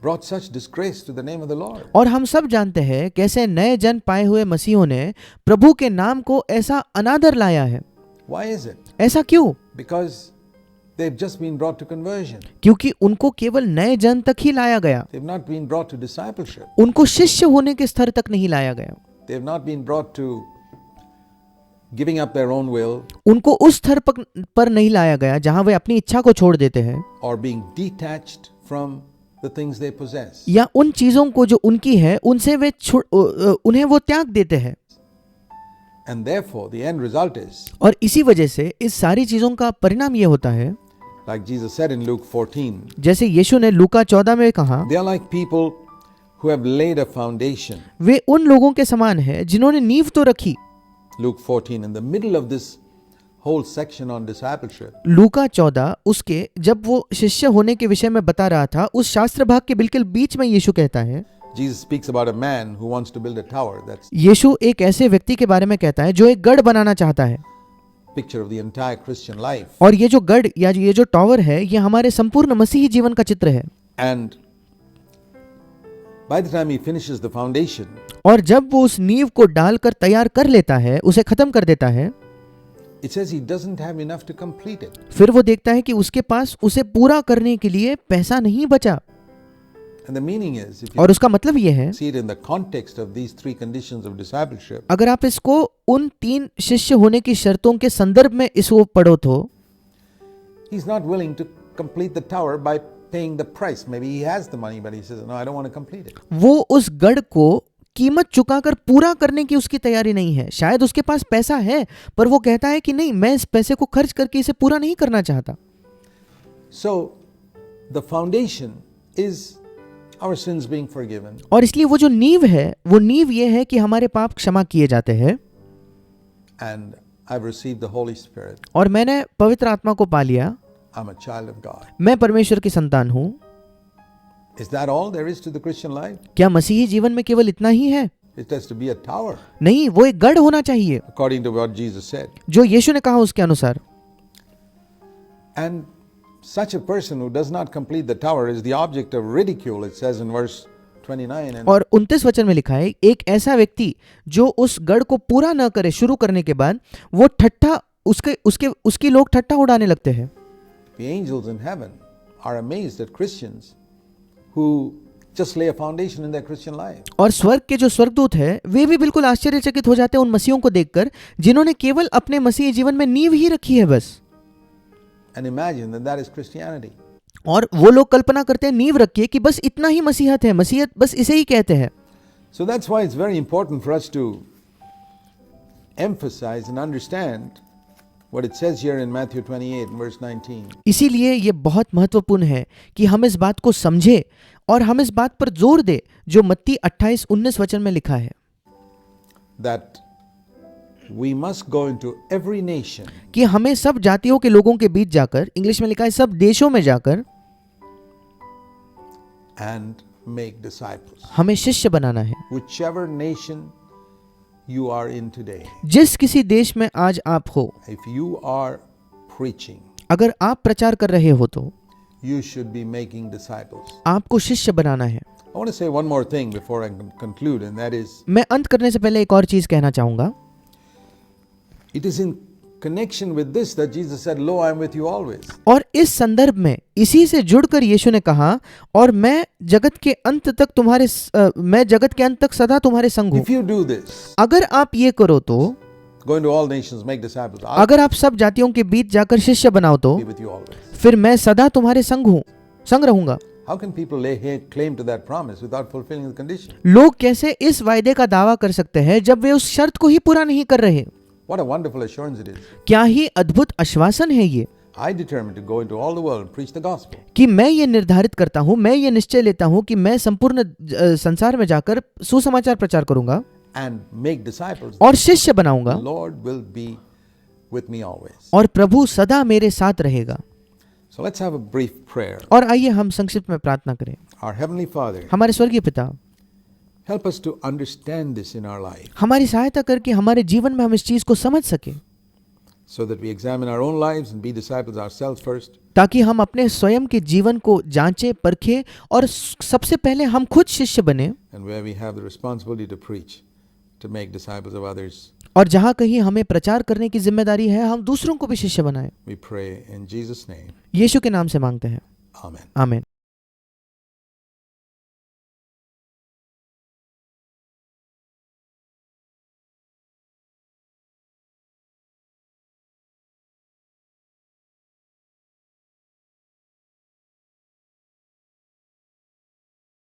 brought such disgrace to the name of the Lord. और हम सब जानते हैं कैसे नए जन पाए हुए मसीहों ने प्रभु के नाम को ऐसा अनादर लाया है। Why is it? ऐसा क्यों? Because they've just been brought to conversion. क्योंकि उनको केवल नए जन तक ही लाया गया, They've not been brought to discipleship. उनको शिष्य होने के स्तर तक नहीं लाया गया, They've not been brought to giving up their own will उनको उस स्तर पर नहीं लाया गया जहां वे अपनी इच्छा को छोड़ देते हैं or being detached from the things they possess. या उन चीजों को जो उनकी है उनसे वे उन्हें वो त्याग देते हैं। And therefore, the end result is, और इसी वजह से इस सारी चीजों का परिणाम ये होता है, like Jesus said in Luke 14, जैसे यीशु ने लूका 14 में कहा, they are like people who have laid a foundation. वे उन लोगों के समान हैं जिन्होंने नींव तो रखी। Luke 14, in the middle of this whole section on discipleship, लूका 14 उसके जब वो शिष्य होने के विषय में बता रहा था, उस शास्त्र भाग के बिल्कुल बीच में यीशु कहता है, Jesus speaks about a man who wants to build a tower. That's यीशु एक ऐसे व्यक्ति के बारे में कहता है जो एक गढ़ बनाना चाहता है। a picture of the entire Christian life. और ये जो गढ़ या ये जो टावर है, ये हमारे संपूर्ण मसीही जीवन का चित्र है। And by the time he finishes the foundation, और जब वो उस नींव को डालकर तैयार कर लेता है, उसे खत्म कर देता है, it says he doesn't have enough to complete it. फिर वो देखता है कि उसके पास उसे पूरा करने के लिए पैसा नहीं बचा। And the meaning is, if you और उसका मतलब ये है, see it in the context of these three conditions of discipleship, अगर आप इसको उन 3 शिष्य होने की शर्तों के संदर्भ में इसको पढ़ो तो he's not willing to complete the tower by paying the price. Maybe he has the money, but he says, no, I don't want to complete it. वो उस गढ़ को कीमत चुकाकर पूरा करने की उसकी तैयारी नहीं है। शायद उसके पास पैसा है, पर वो कहता है कि नहीं, मैं इस पैसे को खर्च करके इसे पूरा नहीं करना चाहता। So, the foundation is our sins being forgiven. और इसलिए वो जो नींव है, वो नींव ये है कि हमारे पाप क्षमा किए जाते हैं। And I've received the Holy Spirit. और मैंने पवित्र आत्मा को पा लिया, I'm a child of God. मैं परमेश्वर की संतान हूँ। Is that all there is to the Christian life? क्या मसीही जीवन में केवल इतना ही है? It has to be a tower, नहीं, वो एक गढ़ होना चाहिए, according to what Jesus said. जो यीशु ने कहा उसके अनुसार। And such a person who does not complete the tower is the object of ridicule, it says in verse 29. And और 29 वचन में लिखा है, एक ऐसा व्यक्ति जो उस गढ़ को पूरा न करे शुरू करने के बाद, वो ठट्ठा उसकी लोग ठट्ठा उड़ाने लगते हैं। the angels in heaven are amazed at Christians who just lay a foundation in their Christian life. और स्वर्ग के जो स्वर्गदूत है वे भी बिल्कुल आश्चर्यचकित हो जाते हैं उन मसीहों को देखकर जिन्होंने केवल अपने मसीही जीवन में नींव ही रखी है बस। And imagine that that is Christianity. और वो लोग कल्पना करते हैं नींव रखिए कि बस इतना ही मसीहत है, मसीहत बस इसे ही कहते हैं। So that's why it's very important for us to emphasize and understand what it says here in Matthew 28 and verse 19. इसीलिए ये बहुत महत्वपूर्ण है कि हम इस बात को समझे और हम इस बात पर जोर दे जो मत्ती 28-19 वचन में लिखा है That we must go into every nation कि हमें सब जातियों के लोगों के बीच जाकर, इंग्लिश में लिखा है सब देशों में जाकर, and make disciples. हमें शिष्य बनाना है। Whichever nation you are in today, जिस किसी देश में आज आप हो, if you are preaching, अगर आप प्रचार कर रहे हो तो you should be making disciples. आपको शिष्य बनाना है। I want to say one more thing before I conclude, and that is, मैं अंत करने से पहले एक और चीज कहना चाहूंगा। it is in connection with this that Jesus said, "Lo, I am with you always." और इस संदर्भ में इसी से जुड़कर यीशु ने कहा, और मैं जगत के अंत तक सदा तुम्हारे संग हूँ। If you do this, अगर आप ये करो तो, go into all nations, make disciples. I'll अगर आप सब जातियों के बीच जाकर शिष्य बनाओ तो be with you always. फिर मैं सदा तुम्हारे संग रहूंगा। How can people lay claim to that promise without fulfilling the condition? लोग कैसे इस वायदे का दावा कर सकते हैं जब वे उस शर्त को ही पूरा नहीं कर रहे? What a wonderful assurance it is. क्या ही अद्भुत आश्वासन है ये I determined to go into all the world and preach the gospel. कि मैं ये निर्धारित करता हूँ, मैं ये निश्चय लेता हूँ कि मैं संपूर्ण संसार में जाकर सुसमाचार प्रचार करूंगा And make disciples. और शिष्य बनाऊंगा, The Lord will be with me always. और प्रभु सदा मेरे साथ रहेगा। So let's have a brief prayer. और आइए हम संक्षिप्त में प्रार्थना करें। Our Heavenly Father, हमारे स्वर्गीय पिता, help us to understand this in our life हमारी सहायता करके हमारे जीवन में हम इस चीज को समझ सके, so that we examine our own lives and be disciples ourselves first, ताकि हम अपने स्वयं के जीवन को जांचें परखें और सबसे पहले हम खुद शिष्य बने, and where we have the responsibility to preach, to make disciples of others. और जहाँ कहीं हमें प्रचार करने की जिम्मेदारी है हम दूसरों को भी शिष्य बनाएं। We pray in Jesus' name. यीशु के नाम से मांगते हैं, Amen. आमीन।